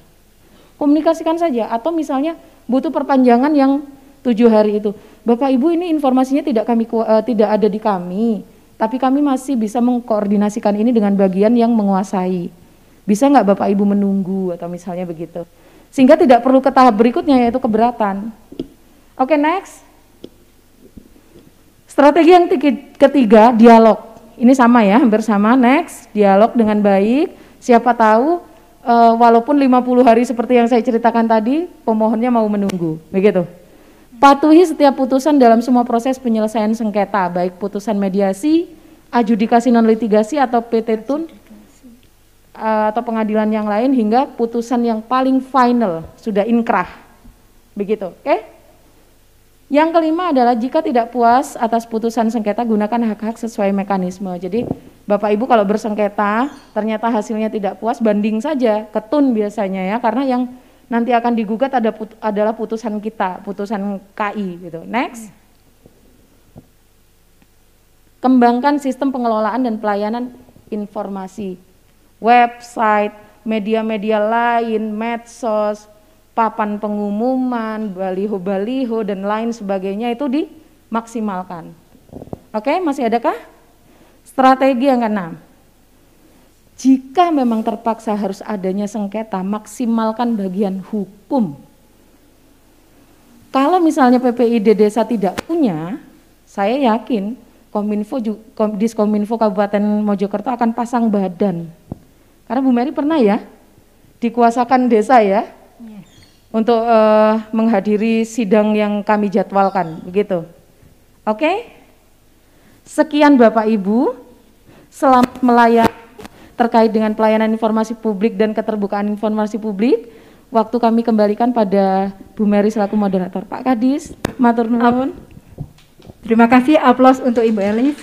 Komunikasikan saja, atau misalnya butuh perpanjangan yang 7 hari itu. Bapak Ibu, ini informasinya tidak ada di kami, tapi kami masih bisa mengkoordinasikan ini dengan bagian yang menguasai. Bisa nggak Bapak Ibu menunggu atau misalnya begitu. Sehingga tidak perlu ke tahap berikutnya yaitu keberatan. Oke, next. Strategi yang ketiga, dialog. Ini sama ya, hampir sama. Next, dialog dengan baik. Siapa tahu walaupun 50 hari seperti yang saya ceritakan tadi, pemohonnya mau menunggu, begitu. Patuhi setiap putusan dalam semua proses penyelesaian sengketa, baik putusan mediasi, adjudikasi non litigasi atau PT TUN atau pengadilan yang lain hingga putusan yang paling final sudah inkrah. Begitu, oke? Yang kelima adalah jika tidak puas atas putusan sengketa, gunakan hak-hak sesuai mekanisme. Jadi Bapak Ibu kalau bersengketa ternyata hasilnya tidak puas, banding saja ke TUN biasanya ya, karena yang nanti akan digugat adalah putusan kita, putusan KI gitu. Next. Kembangkan sistem pengelolaan dan pelayanan informasi. Website, media-media lain, medsos, papan pengumuman, baliho-baliho dan lain sebagainya itu dimaksimalkan. Oke, masih adakah? Strategi yang keenam. Jika memang terpaksa harus adanya sengketa, maksimalkan bagian hukum. Kalau misalnya PPID desa tidak punya, Saya yakin Diskominfo Kabupaten Mojokerto akan pasang badan. Karena Bu Mary pernah ya dikuasakan desa ya untuk menghadiri sidang yang kami jadwalkan, begitu. Oke? Sekian Bapak Ibu, selamat melayani terkait dengan pelayanan informasi publik dan keterbukaan informasi publik. Waktu kami kembalikan pada Bu Mary selaku moderator. Pak Kadis, matur nuwun. Terima kasih, aplaus untuk Ibu Elis.